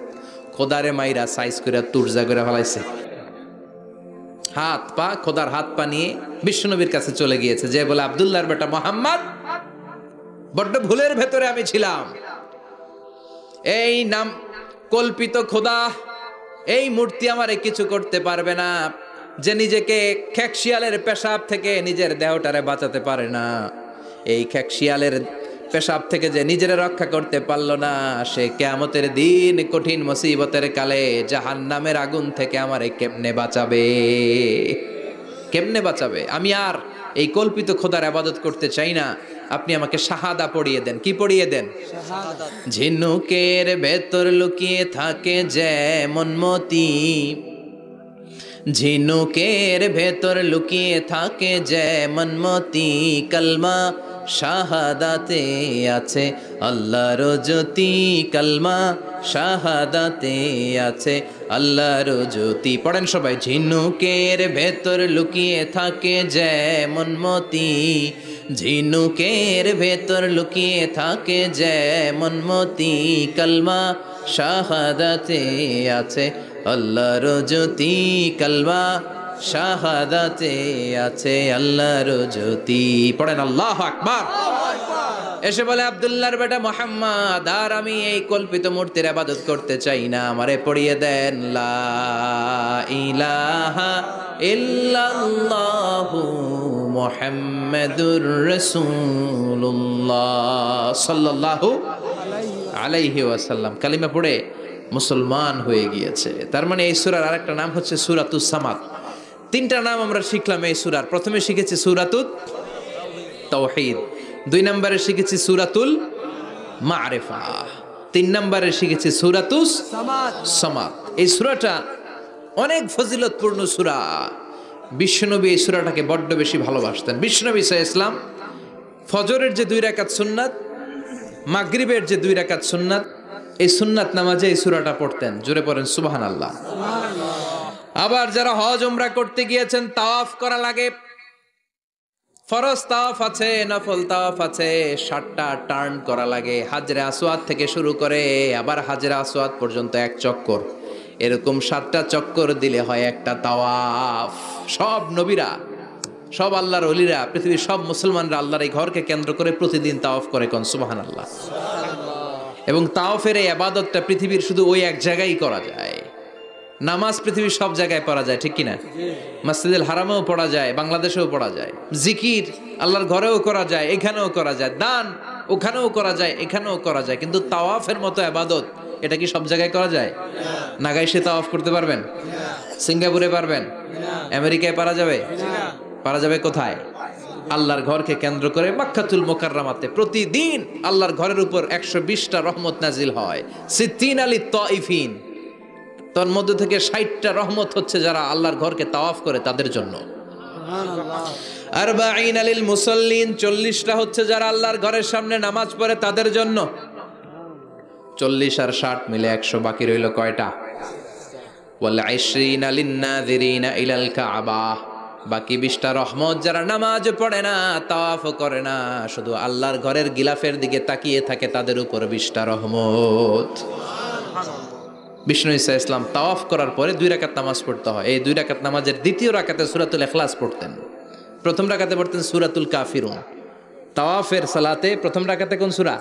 খোদারে মাইরা সাইজ করে তুরজা করে ফেলাইছে। হাত পা, খোদার হাত পা নিয়ে বিশ্বনবীর কাছে চলে গিয়েছে, যে বলে আব্দুল্লাহর বেটা মোহাম্মদ, বড্ড ভুলের ভেতরে আমি ছিলাম। এই নাম কল্পিত খোদা, এই মূর্তি আমারে কিছু করতে পারবে না। যে নিজেকে খ্যাকশিয়ালের পেশাব থেকে নিজের দেহটারে বাঁচাতে পারে না, এই খ্যাকশিয়ালের পেশাব থেকে যে নিজের রক্ষা করতে পারলো না, সে কিয়ামতের দিন কঠিন মুসিবতের কালে জাহান্নামের আগুন থেকে আমারে কেমনে বাঁচাবে? কেমনে বাঁচাবে? আমি আর এই কল্পিত খোদার ইবাদত করতে চাই না, আপনি আমাকে শাহাদা পড়িয়ে দেন। কি পড়িয়ে দেন? ঝিনুকের ভেতর লুকিয়ে থাকে যেমন মতি, ঝিনুকের ভেতর লুকিয়ে থাকে যেমন মতি, কলমা শাহাদাতে আছে আল্লাহর জ্যোতি, কালমা শাহাদাতে আছে আল্লাহর জ্যোতি। পড়েন সবাই। ঝিনুকের ভেতর লুকিয়ে থাকে যেমন মতি, ঝিনুকের ভেতর লুকিয়ে থাকে যেমন মতি, কালমা শাহাদাতে আছে আল্লাহর জ্যোতি, কালমা শাহাদাতে আছে আল্লাহর জ্যোতি। পড়েন আল্লাহু আকবার। এসে বলে আব্দুল্লাহর বেটা মুহাম্মদ, আর আমি এই কল্পিত মূর্তির ইবাদত করতে চাই না, আমারে পড়িয়ে দেন লা ইলাহা ইল্লাল্লাহু মুহাম্মাদুর রাসূলুল্লাহ সাল্লাল্লাহু আলাইহি ওয়াসাল্লাম। কালিমা পড়ে মুসলমান হয়ে গিয়েছে। তার মানে এই সূরার আরেকটা নাম হচ্ছে সূরাতুস সামাদ। তিনটা নাম আমরা শিখলাম এই সূরার। প্রথমে শিখেছি সূরাতুত তাওহীদ, 2 নম্বরে শিখেছি সূরাতুল মারিফা, 3 নম্বরে শিখেছি সূরাতুস সামাদ। এই সূরাটা অনেক ফজিলতপূর্ণ সূরা। বিশ্বনবী এই সূরাটাকে বড্ড বেশি ভালোবাসতেন। বিশ্বনবী সাল্লাল্লাহু আলাইহি ওয়াসাল্লাম ফজরের যে 2 রাকাত সুন্নাত, মাগরিবের যে 2 রাকাত সুন্নাত, এই সুন্নাত নামাজে এই সূরাটা পড়তেন। জোরে পড়েন সুবহানাল্লাহ। আবার যারা হজ উমরা করতে গিয়েছেন, তাওয়াফ করা লাগে, ফরজ তাওয়াফ আছে, নফল তাওয়াফ আছে, 7টা টার্ন করা লাগে। হাজরে আসওয়াদ থেকে শুরু করে আবার হাজরে আসওয়াদ পর্যন্ত 1 চক্কর, এরকম 7টা চক্কর দিলে হয় একটা তাওয়াফ। সব নবীরা, সব আল্লাহর ওলিরা, পৃথিবীর সব মুসলমানরা আল্লাহর এই ঘরকে কেন্দ্র করে প্রতিদিন তাওয়াফ করে। কোন সুবহানাল্লাহ। এবং তাওয়াফের এই ইবাদতটা পৃথিবীর শুধু ওই এক জায়গায় করা যায়। নামাজ পৃথিবীর সব জায়গায় পড়া যায়, ঠিক কিনা? মসজিদুল হারামেও পড়া যায়, বাংলাদেশেও পড়া যায়। জিকির আল্লাহর ঘরেও করা যায়, এখানেও করা যায়। দান ওখানেও করা যায়, এখানেও করা যায়। কিন্তু তাওয়াফের মতো ইবাদত, এটা কি সব জায়গায় করা যায়? নাগাইশে তাওয়াফ করতে পারবেন? সিঙ্গাপুরে পারবেন? আমেরিকায় পারা যাবে? পারা যাবে কোথায়? আল্লাহর ঘরকে কেন্দ্র করে মক্কাতুল মুকাররমাতে প্রতিদিন আল্লাহর ঘরের উপর 120টা রহমত নাজিল হয়। সিত্তিন আলী তাইফিন, তার মধ্যে থেকে 60টা রহমত হচ্ছে যারা আল্লাহর ঘরকে তাওয়াফ করে তাদের জন্য। আরবাঈন আলিল মুসাল্লিন, 40টা হচ্ছে যারা আল্লাহর ঘরের সামনে নামাজ পড়ে তাদের জন্য। 40 আর 60 মিলে 100, বাকি রইল কয়টা? ওয়াল 20 লিন নাযিরিনা ইলাল কাবা, বাকি 20টা রহমত যারা নামাজ পড়ে না, তাওয়াফ করে না, শুধু আল্লাহর ঘরের গিলাফের দিকে তাকিয়ে থাকে, তাদের উপর 20টা রহমত। বিষ্ণু ঈসা ইসলাম তাওয়াফ করার পরে 2 রাকাত নামাজ পড়তে হয়। এই 2 রাকাত নামাজের দ্বিতীয় রাকাতে সূরাতুল ইখলাস পড়তেন, প্রথম রাকাতে পড়তেন সূরাতুল কাফিরুন। তাওয়াফের সালাতে প্রথম রাকাতে কোন সূরা?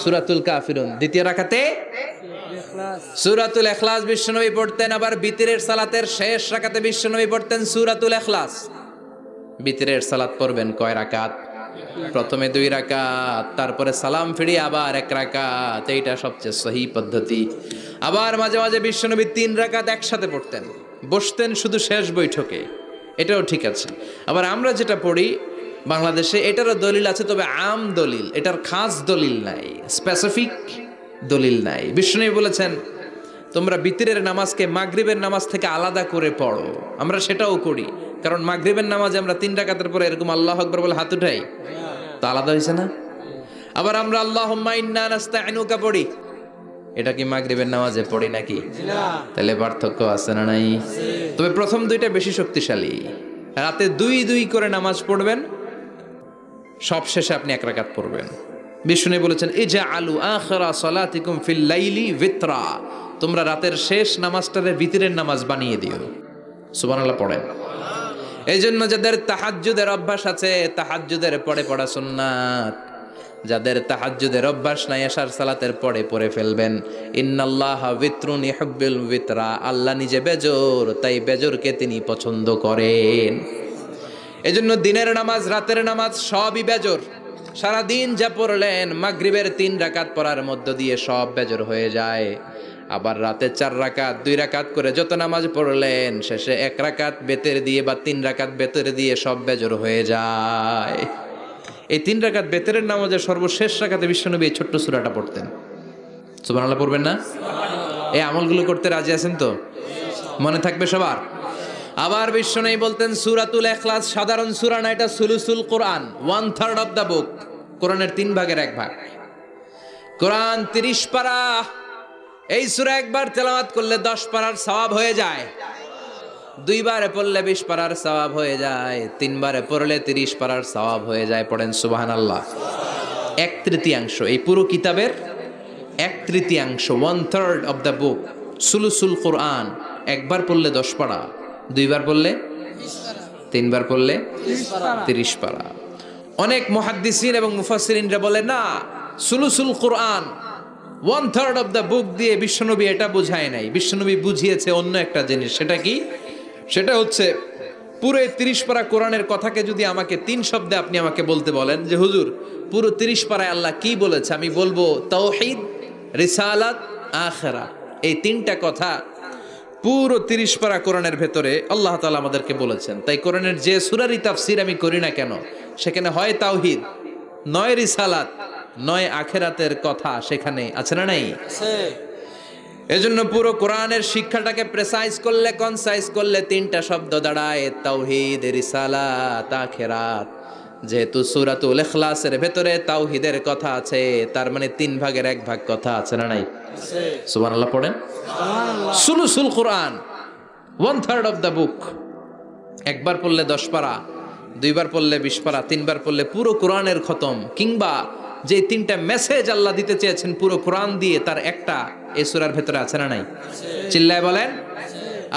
সূরাতুল কাফিরুন। দ্বিতীয় রাকাতে সূরাতুল ইখলাস বিশ্বনবী পড়তেন। আবার বিতরের সালাতের শেষ রাকাতে বিশ্বনবী পড়তেন সূরাতুল ইখলাস। বিতরের সালাত পড়বেন কয় রাকাত? প্রথমে 2 রাকাত, তারপরে সালাম ফিরিয়ে আবার 1 রাকাত। এইটা সবচেয়ে সহি পদ্ধতি। আবার মাঝে মাঝে বিশ্বনবী 3 রাকাত একসাথে পড়তেন, বসতেন শুধু শেষ বৈঠকে, এটাও ঠিক আছে। আবার আমরা যেটা পড়ি বাংলাদেশে, এটারও দলিল আছে, তবে আম দলিল, এটার খাস দলিল নাই, স্পেসিফিক দলিল নাই। বিশ্বনবী বলেছেন তোমরা বিতরের নামাজকে মাগরিবের নামাজ থেকে আলাদা করে পড়ো। আমরা সেটাও করি, কারণ মাগরিবের নামাজে আমরা 3 রাকাতের পরে এরকম আল্লাহু আকবার বলে হাত উঠাই, তো আলাদা হয়েছে না? আবার আমরা আল্লাহুম্মা ইন্না নাস্তাইনুকা পড়ি, এটা কি মাগরিবের নামাজে পড়ি নাকি? তাহলে পার্থক্য আছে না নাই? তবে প্রথম 2টা বেশি শক্তিশালী। রাতে 2 করে নামাজ পড়বেন, সব শেষে আপনি 1 রাকাত পড়বেন। বিষ্ণু বলেছেন ইজআলু আখিরা সালাতিকুম ফিল লাইলি বিতরা, তোমরা রাতের শেষ নামাজটারে বিতরের নামাজ বানিয়ে দিও। সুবহানাল্লাহ পড়েন। এই জন্য যাদের তাহাজ্জুদের অভ্যাস আছে, তাহাজ্জুদের পরে পড়া সুন্নাত। যাদের তাহাজ্জুদের অভ্যাস নাই, এশার সালাতের পরে পড়ে ফেলবেন। ইন্নাল্লাহা বিতরুন ইউহিব্বুল বিতরা, আল্লাহ নিজে বেজোর, তাই বেজোরকে তিনি পছন্দ করেন। এজন্য দিনের নামাজ, রাতের নামাজ সবই বেজোর। সারা দিন যা পড়লেন, মাগরিবের 3 রাকাত পড়ার মধ্য দিয়ে সব বেজোর হয়ে যায়। আবার রাতে 4 রাকাত, 2 রাকাত করে যত নামাজ পড়লেন, শেষে 1 রাকাত বেতের দিয়ে বা 3 রাকাত বেতের দিয়ে সব বেজোর হয়ে যায়। এই 3 রাকাত বেতেরের নামাজের সর্বশেষ রাকাতে বিশ্বনবী এই ছোট্ট সূরাটা পড়তেন। সুবহানাল্লাহ পড়বেন না? এই আমলগুলো করতে রাজি আছেন তো? মনে থাকবে সবার? আবার বিশ্বনবী বলতেন সূরাতুল ইখলাস সাধারণ সূরা না, এটা সুলুসুল কোরআন, 1/3 অফ দ্য বুক, কোরআনের 3 ভাগের 1 ভাগ। কোরআন 30 পারা, এই সূরা একবার তেলাওয়াত করলে 10 পারার সওয়াব হয়ে যায়, 2 বারে পড়লে 20 পারার সওয়াব হয়ে যায়, 3 বারে পড়লে 30 পারার সওয়াব হয়ে যায়। পড়েন সুবহানাল্লাহ। 1/3 এই পুরো কিতাবের 1/3, 1/3 অফ দ্য বুক, সুলুসুল কোরআন, একবার পড়লে 10 পারা, 2 বার পড়লে 3 বার পড়লে 30 পারা। অনেক মুহাদ্দিসিন এবং মুফাসসিরিনরা বলে না, সুলুসুল কোরআন 1/3 অফ দ্য বুক দিয়ে বিশ্বনবী এটা বুঝায় নাই, বিশ্বনবী বুঝিয়েছে অন্য একটা জিনিস। সেটা কি? সেটা হচ্ছে পুরো 30 পারা কোরআনের কথাকে যদি আমাকে 3 শব্দে আপনি আমাকে বলতে বলেন যে হুজুর পুরো 30 পারায় আল্লাহ কি বলেছে, আমি বলবো তাওহীদ, রিসালাত, আখিরাত, এই 3টা কথা পুরো 30 পারা কোরআনের ভেতরে আল্লাহ তাআলা আমাদেরকে বলেছেন। তাই কোরআনের যে সূরারই তাফসীর আমি করি না কেন, সেখানে হয় তাওহীদ, নয় রিসালাত, নয় আখিরাতের কথা সেখানে আছে না নাই? এজন্য পুরো কোরআনের শিক্ষাটাকে প্রেসাইজ করলে, কনসাইজ করলে 3টা শব্দ দাঁড়ায়, তাওহীদ, রিসালাত, আখিরাত। যেহেতু সূরাতুল ইখলাসের ভেতরে তাওহীদের কথা আছে, তার মানে 3 ভাগের 1 ভাগ কথা আছে না নাই? সুবহানাল্লাহ পড়েন। সুলুসুল কোরআন 1/3 অফ দ্য বুক, একবার পড়লে 10 পারা, 2 বার পড়লে 20 পারা, 3 বার পড়লে পুরো কোরআনের খতম। কিংবা যে 3টা মেসেজ আল্লাহ দিতে চেয়েছেন পুরো কোরআন দিয়ে, তার একটা এই সূরার ভেতরে আছে না নাই? চিল্লায় বলেন।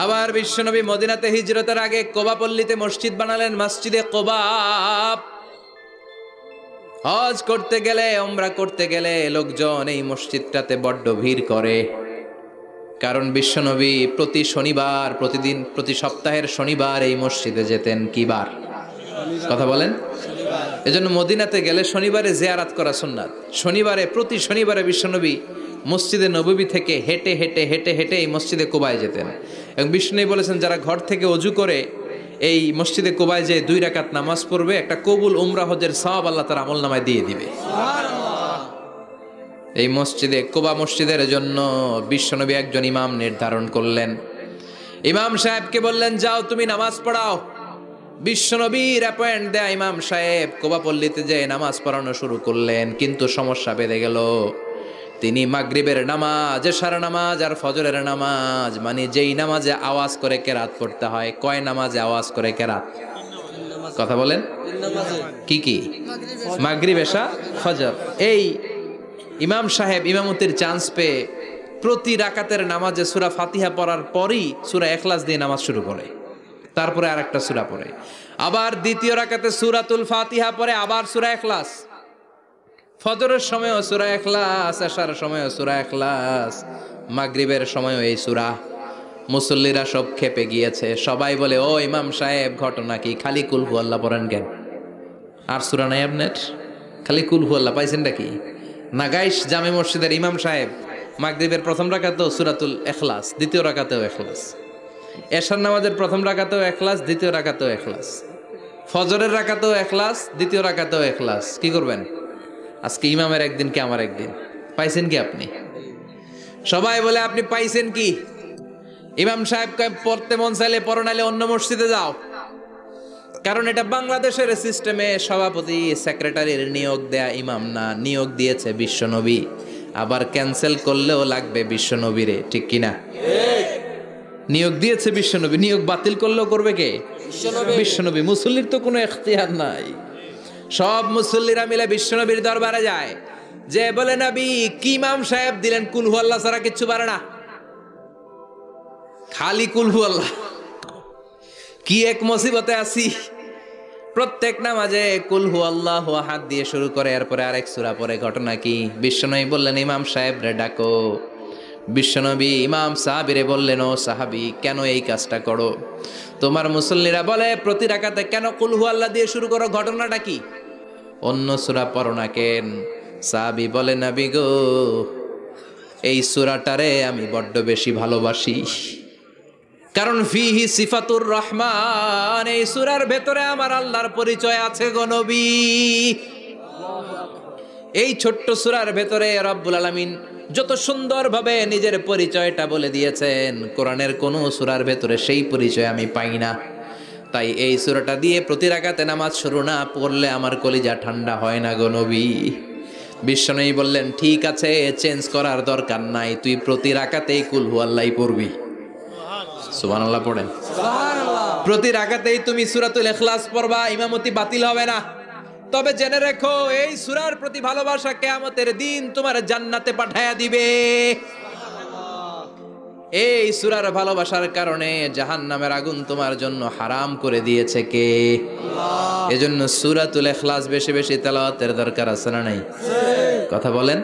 আবার বিশ্বনবী মদিনাতে হিজরতের আগে কোবা পল্লীতে মসজিদ বানালেন, মসজিদে কোবা। হজ করতে গেলে, উমরা করতে গেলে লোকজন এই মসজিদটাতে বড্ড ভিড় করে, কারণ বিশ্বনবী প্রতি শনিবার, প্রতিদিন, প্রতি সপ্তাহের শনিবার এই মসজিদে যেতেন। কি বার? কথা বলেন। এজন্য মদিনাতে গেলে শনিবারে জিয়ারাত করা সুন্নাত। শনিবারে, প্রতি শনিবারে বিশ্বনবী মসজিদে নববী থেকে হেঁটে হেঁটে হেঁটে হেঁটে এই মসজিদে কোবায় যেতেন। এবং বিশ্বনবী বলেছেন যারা ঘর থেকে ওযু করে এই মসজিদে কোবায় যে 2 রাকাত নামাজ পড়বে, একটা কবুল উমরা হজের সওয়াব আল্লাহ তার আমলনামায় দিয়ে দিবে। এই মসজিদে কোবা মসজিদের জন্য বিশ্বনবী একজন ইমাম নির্ধারণ করলেন। ইমাম সাহেবকে বললেন যাও তুমি নামাজ পড়াও। বিশ্বনবীর অ্যাপয়েন্ট দেয়া ইমাম সাহেব কোবা পল্লীতে যে নামাজ পড়ানো শুরু করলেন, কিন্তু সমস্যা বেড়ে গেল। তিনি মাগরিবের নামাজ, এশার নামাজ আর ফজরের নামাজ, মানে যেই নামাজে আওয়াজ করে কেরাত পড়তে হয়, কয় নামাজে আওয়াজ করে কেরাত? কথা বলেন। কি কি? মাগরিব, এশা, ফজর। এই ইমাম সাহেব ইমামতির চান্স পেয়ে প্রতি রাকাতের নামাজে সূরা ফাতিহা পড়ার পরই সূরা ইখলাস দিয়ে নামাজ শুরু করে, তারপরে আরেকটা সূরা পড়ে, আবার দ্বিতীয় রাকাতে সূরাতুল ফাতিহা পড়ে, আবার সূরা ইখলাস। ফজরের সময়ও সূরা ইখলাস, এশার সময়ও সূরা ইখলাস, মাগরিবের সময়ও এই সূরা। মুসল্লিরা সব খেপে গিয়েছে, সবাই বলে ও ইমাম সাহেব ঘটনা কি? খালি কুল হু আল্লাহ পড়েন কেন? আর সূরা নাই আপনার? খালি কুল হু আল্লাহ পাইছেন নাকি? নাগাইশ জামে মসজিদের ইমাম সাহেব মাগরিবের প্রথম রাকাতেও সূরাতুল ইখলাস, দ্বিতীয় রাকাতেও ইখলাস, এশার নামাজের প্রথম রাকাতেও ইখলাস, দ্বিতীয় রাকাতেও ইখলাস, ফজরের রাকাতেও ইখলাস, দ্বিতীয় রাকাতেও ইখলাস। কি করবেন? আজকে ইমামের একদিন কি আমার একদিন। পাইছেন কি আপনি? সবাই বলে আপনি পাইছেন কি? ইমাম সাহেব পড়তে মন চাইলে পড়ো, নাইলে অন্য মসজিদে যাও। কারণ এটা বাংলাদেশের সিস্টেমে সভাপতি সেক্রেটারির নিয়োগ দেয়া ইমাম না, নিয়োগ দিয়েছে বিশ্বনবী। আবার ক্যান্সেল করলেও লাগবে বিশ্বনবীরে, ঠিক কিনা? নিয়োগ দিয়েছে বিশ্বনবী, নিয়োগ বাতিল করলেও করবে কে? বিশ্বনবী। মুসল্লির তো কোনো এখতিয়ার নাই। সব মুসল্লিরা মিলে বিশ্বনবীর দরবারে যায়, যে বলে নবী কি ইমাম সাহেব দিলেন কুল হু আল্লাহ ছাড়া কিচ্ছু পারে না, খালি কুল হু আল্লাহ। কি এক মুসিবতে আছি। প্রত্যেক নামাজে কুল হু আল্লাহু আহাদ দিয়ে শুরু করে, এরপরে আরেক সূরা পড়ে। ঘটনা কি? বিশ্বনবী বললেন ইমাম সাহেব রে ডাকো। বিশ্বনবী ইমাম সাহাবীরে বললেন ও সাহাবী কেন এই কাজটা করো? তোমার মুসল্লিরা বলে প্রতি রাকাতে কেন কুল হু আল্লাহ দিয়ে শুরু করো, ঘটনাটা কি? অন্য সূরা পড়ো না কেন? সাহাবী বলে নবী গো এই সূরাটারে আমি বড্ড বেশি ভালোবাসি, কারণ ফিহি সিফাতুর রহমান, এই সূরার ভেতরে আমার আল্লাহর পরিচয় আছে গো নবী। এই ছোট্ট সূরার ভেতরে রব্বুল আলামিন যত সুন্দরভাবে নিজের পরিচয়টা বলে দিয়েছেন, কোরআনের কোনো সূরার ভেতরে সেই পরিচয় আমি পাই না। তাই এই সূরাটা দিয়ে প্রতি রাকাতে নামাজ শুরু না পড়লে আমার কলিজা ঠান্ডা হয় না গো নবী। বিশ্বনবী বললেন, ঠিক আছে, চেঞ্জ করার দরকার নাই, তুই প্রতি রাকাতেই কুল হুয়াল্লাহ পড়বি। সুবহানাল্লাহ পড়েন। প্রতি রাকাতেই তুমি সূরাতুল ইখলাস পড়বা, ইমামতি বাতিল হবে না। তবে জেনে রেখো, এই সূরার প্রতি ভালোবাসা কিয়ামতের দিন তোমার জান্নাতে পাঠায়া দিবে। এই সূরার ভালোবাসার কারণে জাহান্নামের আগুন তোমার জন্য হারাম করে দিয়েছে কে? আল্লাহ। এজন্য সূরাতুল ইখলাস বেশি বেশি তেলাওয়াতের দরকার আছে না নাই? কথা বলেন।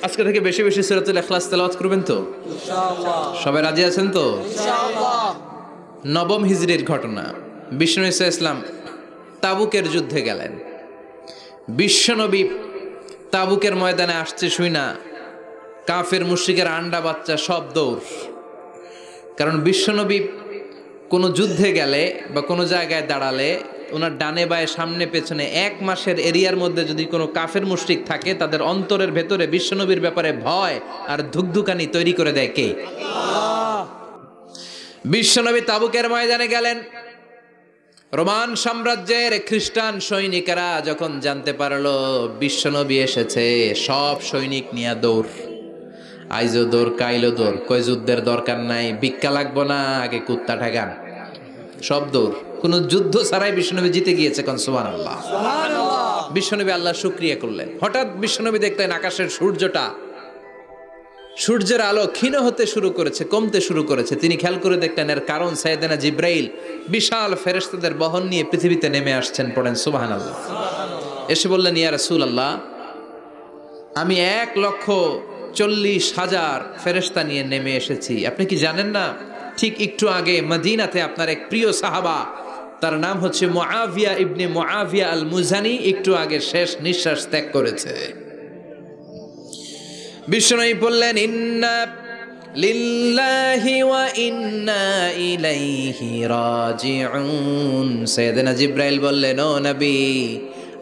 আজকে থেকে বেশি বেশি সূরাতুল ইখলাস তেলাওয়াত করবেন তো ইনশাআল্লাহ? সবাই রাজি আছেন তো ইনশাআল্লাহ? নবম হিজরির ঘটনা, বিষ্ণু ইসলাম তাবুকের যুদ্ধে গেলেন। বিশ্বনবী তাবুকের ময়দানে আসছে শুই না কাফের মুশরিকের আন্ডা বাচ্চা সব দৌড়। কারণ বিশ্বনবী কোনো যুদ্ধে গেলে বা কোনো জায়গায় দাঁড়ালে ওনার ডানে বায়ে সামনে পেছনে 1 মাসের এরিয়ার মধ্যে যদি কোনো কাফের মুশরিক থাকে, তাদের অন্তরের ভেতরে বিশ্বনবীর ব্যাপারে ভয় আর ধুকধুকানি তৈরি করে দেয় কে? আল্লাহ। বিশ্বনবী তাবুকের ময়দানে গেলেন। রোমান সাম্রাজ্যের খ্রিস্টান সৈনিকেরা যখন জানতে পারলো বিশ্বনবী এসেছে, সব সৈনিক নিয়ে দৌড়। আইজো দৌড়, কাইলো দৌড়, কই যুদ্ধের দরকার নাই, ভিক্ষা লাগবো না, আগে কুত্তা ঠেকান, সব দৌড়। কোন যুদ্ধ ছাড়াই বিশ্বনবী জিতে গিয়েছে। কোন সুবহানাল্লাহ। বিশ্বনবী আল্লাহ শুকরিয়া করলেন। হঠাৎ বিশ্বনবী দেখলেন আকাশের সূর্যের আলো ক্ষীণ হতে শুরু করেছে, কমতে শুরু করেছে। তিনি খেয়াল করে দেখলেন এর কারণ সাইয়েদনা জিব্রাইল বিশাল ফেরেশতাদের বহন নিয়ে পৃথিবীতে নেমে আসছেন। পড়েন সুবহানাল্লাহ। এসে বললেন, ইয়া রাসূলুল্লাহ, আমি 1,40,000 ফেরেশতা নিয়ে নেমে এসেছি। আপনি কি জানেন না, ঠিক একটু আগে মদিনাতে আপনার এক প্রিয় সাহাবা, তার নাম হচ্ছে মুআবিয়া ইবনে মুআবিয়া আল মুজানি, একটু আগে শেষ নিঃশ্বাস ত্যাগ করেছে। বিষ্ণু বললেন, ইন্না লিল্লাহি ওয়া ইন্না ইলাইহি রাজিউন। সাইয়েদনা জিব্রাইল বললেন, ও নবী,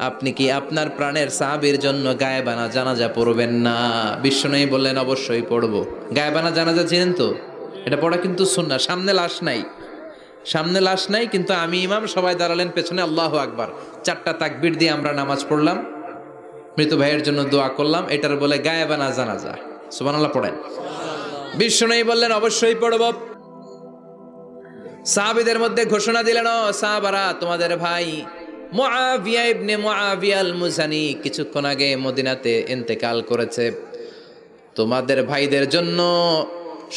আপনি কি আপনার প্রাণের সাহাবীর জন্য গায়েবানা জানাজা পড়বেন না? বিষ্ণু বললেন, অবশ্যই পড়ব। গায়েবানা জানাজা চিনেন তো? এটা পড়া কিন্তু সুন্নাহ। সামনে লাশ নাই, কিন্তু আমি ইমাম, সবাই দাঁড়ালেন পেছনে, আল্লাহু আকবার 4টা তাকবীর দিয়ে আমরা নামাজ পড়লাম, মৃত ভাইয়ের জন্য দোয়া করলাম, এটার বলে গায়েবানা জানাজা। সুবহানাল্লাহ পড়েন। বিষ্ণু বললেন, অবশ্যই পড়ব। সাহাবীদের মধ্যে ঘোষণা দিলেন, ও সাহাবারা, তোমাদের ভাই মুআবিয়া ইবনে মুআবিয়া আল মুজানি কিছুক্ষণ আগে মদিনাতে ইন্তেকাল করেছে। তোমাদের ভাইদের জন্য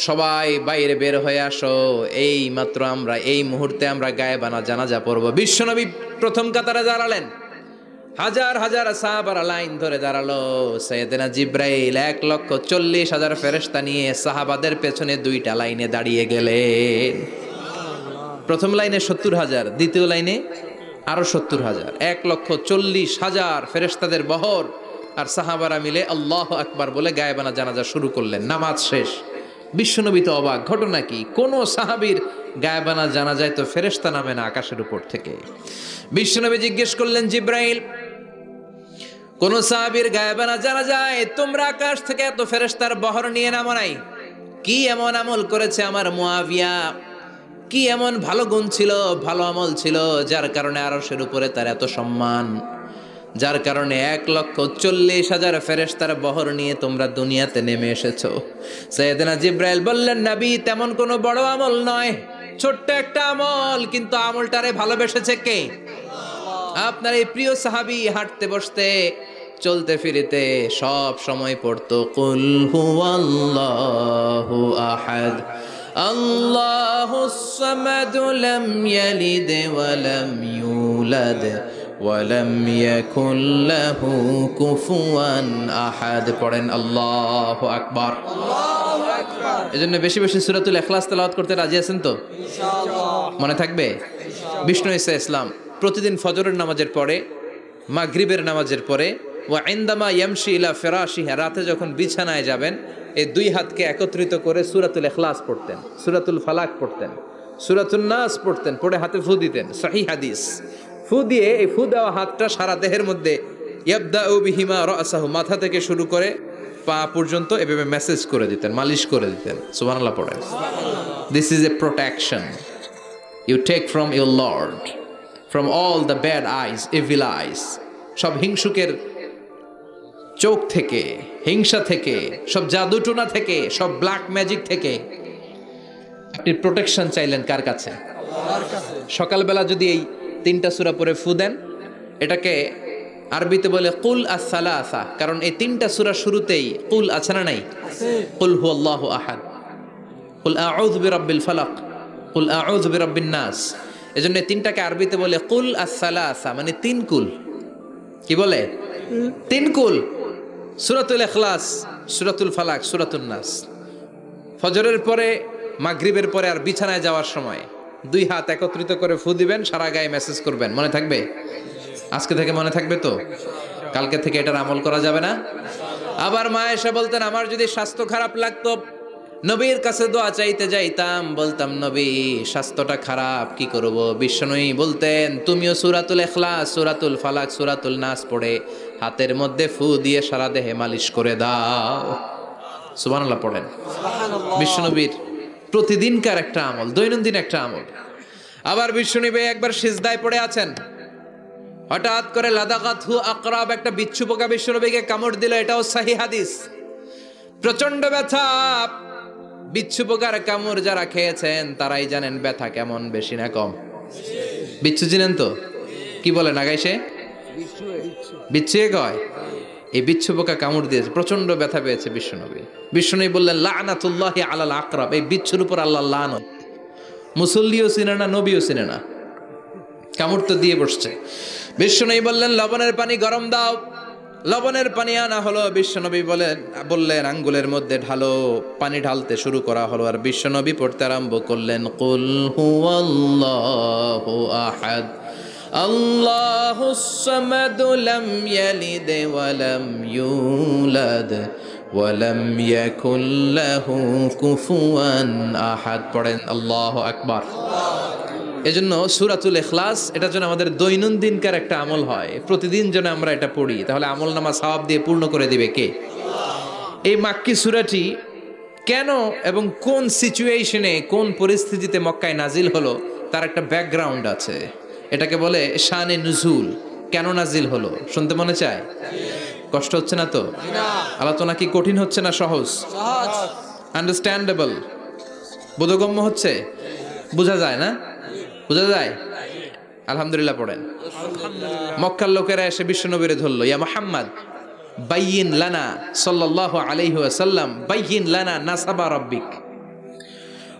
সবাই বাইরে বের হয়ে আসো, এই মাত্র আমরা এই মুহূর্তে আমরা গায়েবানা জানাজা পড়ব। বিশ্বনবী প্রথম কাতারে দাঁড়ালেন, হাজার হাজার সাহাবারা লাইন ধরে দাঁড়ালো। সাইয়েদনা জিব্রাইল 1,40,000 ফেরেশতা নিয়ে সাহাবাদের পেছনে 2টা লাইনে দাঁড়িয়ে গেলেন। প্রথম লাইনে 70,000, দ্বিতীয় লাইনে আরো 70,000, 1,40,000 ফেরেশতাদের বহর। আর সাহাবারা মিলে আল্লাহু আকবার বলে গায়েবানা জানাজা শুরু করলেন। নামাজ শেষ। বিশ্বনবী তো অবাক, ঘটনা কি? কোন সাহাবীর গায়েবানা জানাজায় তো ফেরেশতা নামে না আকাশের উপর থেকে। বিশ্বনবী জিজ্ঞেস করলেন, জিব্রাইল, কোন সাহাবীর গায়েবানা জানাজায় তোমরা আকাশ থেকে এত ফেরেশতার বহর নিয়ে নামো নাই? কি এমন আমল করেছে আমার মুআবিয়া? কি এমন ভালো গুণ ছিল, ভালো আমল ছিল, যার কারণে আরশের উপরে তার এত সম্মান, যার কারণে 1,40,000 ফেরেশতার বহর নিয়ে তোমরা দুনিয়াতে নেমে এসেছো? সাইয়েদনা জিব্রাইল বললেন, নবী, তেমন কোনো বড় আমল নয়, ছোট্ট একটা আমল, কিন্তু আমলটারে ভালোবেসেছে কে? আপনার এই প্রিয় সাহাবী হাঁটতে বসতে চলতে ফিরিতে সব সময় পড়তো, কুল হুয়াল্লাহু আহাদ আল্লাহুস সামাদ লাম ইয়ালিদ ওয়া লাম ইউলাদ ওয়া লাম ইয়াকুল লাহু কুফুয়ান আহাদ। পড়েন আল্লাহু আকবার। আল্লাহু আকবার। এজন্য বেশি বেশি সূরাতুল ইখলাস তেলাওয়াত করতে রাজি আছেন তো ইনশাআল্লাহ? মনে থাকবে। বিষ্ণু ঈসা ইসলাম প্রতিদিন ফজরের নামাজের পরে, মাগরিবের নামাজের পরে, ওয়া ইনদামা ইয়ামশি ইলা ফিরাশিহি, রাতে যখন বিছানায় যাবেন, এই 2 হাতকে একত্রিত করে সূরাতুল ইখলাস পড়তেন, সূরাতুল ফালাক পড়তেন, সূরাতুন নাস পড়তেন, পড়ে হাতে ফু দিতেন। সহিহ হাদিস। ফু দিয়ে এই ফু দেওয়া হাতটা সারা দেহের মধ্যে ইয়াবদাউ বিহিমা রাসাহু, মাথা থেকে শুরু করে পা পর্যন্ত এভাবে মেসেজ করে দিতেন, মালিশ করে দিতেন। সুবহানাল্লাহ পড়েন। This is a protection you take from your Lord, from all the bad eyes, evil eyes, সব হিংসুকের চোখ থেকে, হিংসা থেকে, সব জাদুটোনা থেকে, সব ব্ল্যাক ম্যাজিক থেকে আপনি প্রোটেকশন চাইলেন কার কাছে? সকালবেলা যদি এই 3টা সূরা পড়ে ফু দেন, এটাকে আরবিতে বলে কুল আস-সালাসা, কারণ এই 3টা সূরা শুরুতেই কুল আছে না নাই? কুল হুয়াল্লাহু আহাদ, কুল আউযু বিরাব্বিল ফালাক, কুল আউযু বিরাব্বিন নাস। এজন্য এই 3টাকে আরবিতে বলে কুল আস-সালাসা, মানে 3 কুল। কি বলে? 3 কুল। সূরাতুল ইখলাস, সূরাতুল ফালাক, সূরাতুন নাস। ফজরের পরে, মাগরিবের পরে আর বিছানায় যাওয়ার সময় 2 হাত একত্রিত করে ফু দিবেন, সারা গায়ে মেসেজ করবেন। মনে থাকবে? আজকে থেকে মনে থাকবে তো? কালকে থেকে এটার আমল করা যাবে না? আবার মা এসে বলতেন, আমার যদি স্বাস্থ্য খারাপ লাগতো, নবীর কাছে দোয়া চাইতে যাইতাম, বলতাম নবী স্বাস্থ্যটা খারাপ, কি করব? বিশ্বনবী বলতেন, তুমিও সূরাতুল ইখলাস, সূরাতুল ফালাক, সূরাতুল নাস পড়ে হাতের মধ্যে ফু দিয়ে সারা দেহে মালিশ করে দাও। সুবহানাল্লাহ পড়েন। বিশ্বনবীর প্রতিদিনকার একটা আমল, দৈনন্দিন একটা আমল। আবার বিশ্বনবী একবার সিজদায় পড়ে আছেন, হঠাৎ করে লাদাগাতহু আকরাব, একটা বিচ্ছু পোকা বিশ্বনবীকে কামড় দিল। এটাও সহিহ হাদিস। প্রচন্ড ব্যথা। বিচ্ছু পোকার কামড় যারা খেয়েছেন তারাই জানেন ব্যথা কেমন, বেশি না কম? বিচ্ছু চিনেন তো? কি বলে নাগাইছে? বিচ্ছু কয়। এই বিচ্ছু পোকা কামড় দিয়েছে, প্রচন্ড ব্যথা পেয়েছে বিশ্বনবী। বিশ্বনবী বললেন, লানাতুল্লাহি আলাল আকরাব, এই বিচ্ছুর উপর আল্লাহর লানত। মুসল্লিও চিনে না, নবীও চিনে না, কামড় তো দিয়ে বসছে। বিশ্বনবী বললেন, লবণের পানি গরম দাও। লবণের পানি আনা হলো। বিশ্বনবী বললেন আঙ্গুলের মধ্যে ঢালো। পানি ঢালতে শুরু করা হলো, আর বিশ্বনবী পড়তে আরম্ভ করলেন, কুল হুয়াল্লাহু আহাদ, আল্লাহুস সামাদ, লাম ইয়ালিদ ওয়া লাম ইউলাদ ওয়া লাম ইয়াকুল লাহু কুফুয়ান আহাদ। পড়েন আল্লাহু আকবার। এজন্য সূরাতুল ইখলাস, এটার জন্য আমাদের দৈনন্দিনকার একটা আমল হয়, প্রতিদিন যেন আমরা এটা পড়ি, তাহলে আমল নামা সওয়াব দিয়ে পূর্ণ করে দিবে কে? এই মাক্কি সূরাটি কেন এবং কোন সিচুয়েশনে, কোন পরিস্থিতিতে মক্কায় নাজিল হলো, তার একটা ব্যাকগ্রাউন্ড আছে। এটাকে বলে শানে নুজুল। কেন নাজিল হলো শুনতে মনে চায়? কষ্ট হচ্ছে না তো? আলোচনা কি কঠিন হচ্ছে না সহজ? আন্ডারস্ট্যান্ডেবল, বোধগম্য হচ্ছে? বোঝা যায় না? বোঝা যায়? আলহামদুলিল্লাহ পড়েন। মক্কার লোকেরা এসে বিশ্বনবীরে ধরলো, ইয়া মুহাম্মদ বাইয়িন লানা সাল্লাল্লাহু আলাইহি ওয়াসাল্লাম, বাইয়িন লানা নাসাবা রাব্বিক।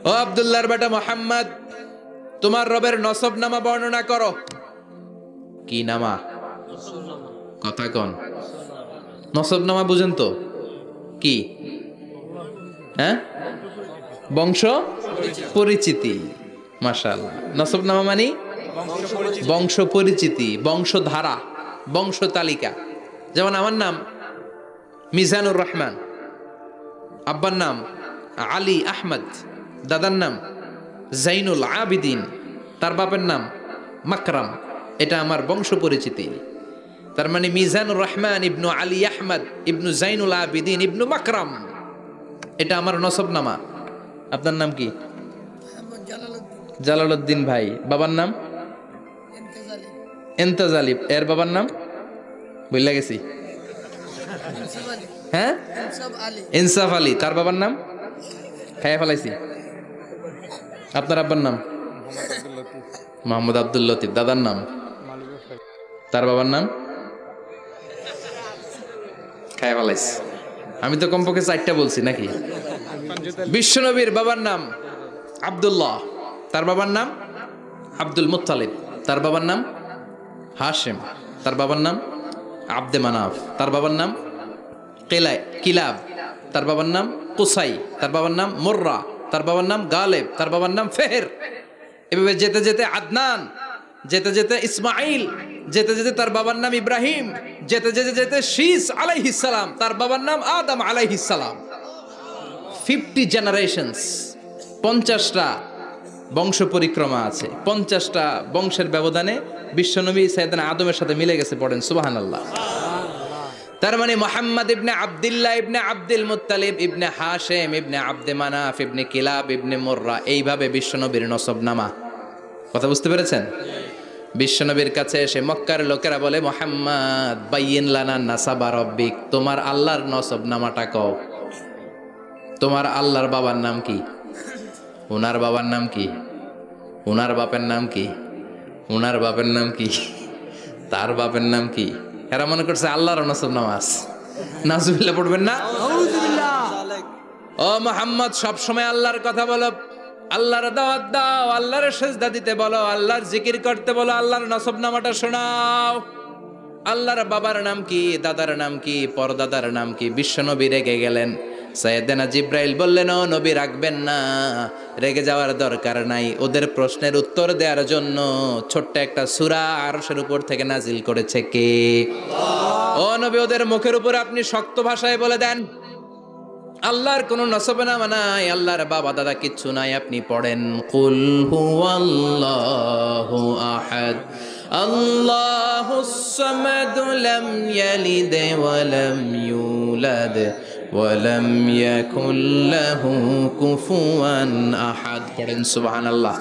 ও আব্দুল্লাহর বেটা মুহাম্মদ, তোমার রবের নসব নামা বর্ণনা করো। কি নামা? কথা কন। নসব নামা বুঝেন তো? কি? হ্যাঁ, বংশ পরিচিতি। মাশাআল্লাহ। নসব নামা মানে বংশ পরিচিতি, বংশধারা, বংশ তালিকা। যেমন আমার নাম মিজানুর রহমান, আব্বার নাম আলী আহমদ, দাদার নাম জাইনুল আবিদিন, তার বাপের নাম মাকরাম। এটা আমার বংশ পরিচিতি। তার মানে মিজানুর রহমান ইবনু আলী আহমদ ইবনু জাইনুল আবিদিন ইবনু মাকরাম, এটা আমার নসব নামা। আপনার নাম কি? জালালউদ্দিন ভাই। বাবার নাম এন্তাজালি। এর বাবার নাম বইলা গেছি। হ্যাঁ, ইনসাফ আলী। তার বাবার নাম খাইয়া ফেলাইছি। আপনার আব্বার নাম মোহাম্মদ আব্দুল লতিফ। দাদার নাম? তার বাবার নাম খাইয়া ফেলাইছি। আমি তো কমপক্ষে 4টা বলছি নাকি? বিশ্বনবীর বাবার নাম আব্দুল্লাহ, তার বাবার নাম আব্দুল মুত্তালিব, তার বাবার নাম হাশিম, তার বাবার নাম আব্দে মানাফ, তার বাবার নাম কিলাব, তার বাবার নাম কুসাই, তার বাবার নাম মুররা, তার বাবার নাম গালেব, তার বাবার নাম ফেহের। এভাবে যেতে যেতে আদনান, যেতে যেতে ইসমাইল, যেতে যেতে তার বাবার নাম ইব্রাহিম, যেতে যেতে যেতে শীস আলাইহিস সালাম, তার বাবার নাম আদম আলাইহিস সালাম। 50 জেনারেশনস, 50টা বংশ পরিক্রমা আছে, 50টা বংশের ব্যবধানে বিশ্বনবী সাইয়েদনা আদমের সাথে মিলে গেছে, পড়েন সুবহানাল্লাহ। তার মানে মুহাম্মদ ইবনে আব্দুল্লাহ ইবনে আব্দুল মুত্তালিব ইবনে হাশেম ইবনে আব্দে মানাফ ইবনে কিলাব ইবনে মুররা, এইভাবে বিশ্বনবীর নসবনামা। কথা বুঝতে পেরেছেন? বিশ্বনবীর কাছে এসে মক্কার লোকেরা বলে, মুহাম্মদ বাইয়িন লানা নাসাবা রব্বিক, তোমার আল্লাহর নসবনামাটা কও। তোমার আল্লাহর বাবার নাম কি? ওনার বাবার নাম কি? ওনার বাপের নাম কি? ওনার বাপের নাম কি? তার বাপের নাম কি? এরা মনে করছে আল্লাহর নসবনামা আছে। নাউজুবিল্লাহ পড়বেন না? ও মুহাম্মদ, সব সময় আল্লাহর কথা বলো, আল্লাহর দাওয়াত দাও, আল্লাহর সিজদা দিতে বলো, আল্লাহর জিকির করতে বলো, আল্লাহর নসবনামাটা শোনাও। আল্লাহর বাবার নাম কি, দাদার নাম কি, পরদাদার নাম কি? বিশ্বনবী রেগে গেলেন। সাইয়েদনা জিব্রাইল বললেন, ও নবী রাখবেন না, রেগে যাওয়ার দরকার নাই। ওদের প্রশ্নের উত্তর দেওয়ার জন্য ছোট্ট একটা সূরা আরশের উপর থেকে নাজিল করেছে কে? ও নবী, ওদের মুখের উপর আপনি শক্ত ভাষায় বলে দেন, আল্লাহর কোনো নসবনামা নাই, আল্লাহর বাবা দাদা কিচ্ছু নাই। আপনি পড়েন, কুল হুয়াল্লাহু আহাদ আল্লাহুস সামাদ লাম ইয়ালিদ ওয়া লাম ইউলাদ ওয়া লাম ইয়াকুল লাহু কুফুয়ান আহাদ। পড়েন সুবহানাল্লাহ।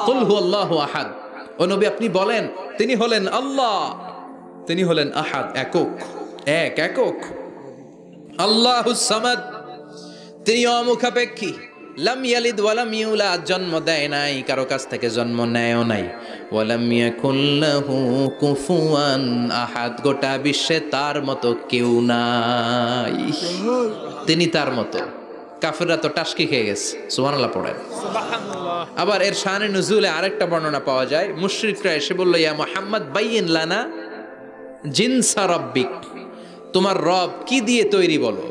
কুল হুয়াল্লাহু আহাদ। ও নবী, আপনি বলেন, তিনি হলেন আল্লাহ, তিনি হলেন আহাদ, একক, একক। আল্লাহুস সামাদ, তিনি অমুখাপেক্ষী। লাম ইয়ালিদ ওয়া লাম ইউলাদ, জন্ম দেয় নাই, কারো কাছ থেকে জন্ম নেয়ও নাই। ওয়া লাম ইয়াকুল লাহু কুফুয়ান আহাদ, গোটা বিশ্বে তার মতো কেউ নাই, তিনি তার মতো। কাফেররা তো টাসকি খেয়ে গেছে। সুবহানাল্লাহ পড়েন। আবার এর শানে নুজুলে আরেকটা বর্ণনা পাওয়া যায়। মুশরিকরা এসে বলল, ইয়া মুহাম্মদ বাইয়িন লানা জিনসা রাব্বিক, তোমার রব কি দিয়ে তৈরি বলো।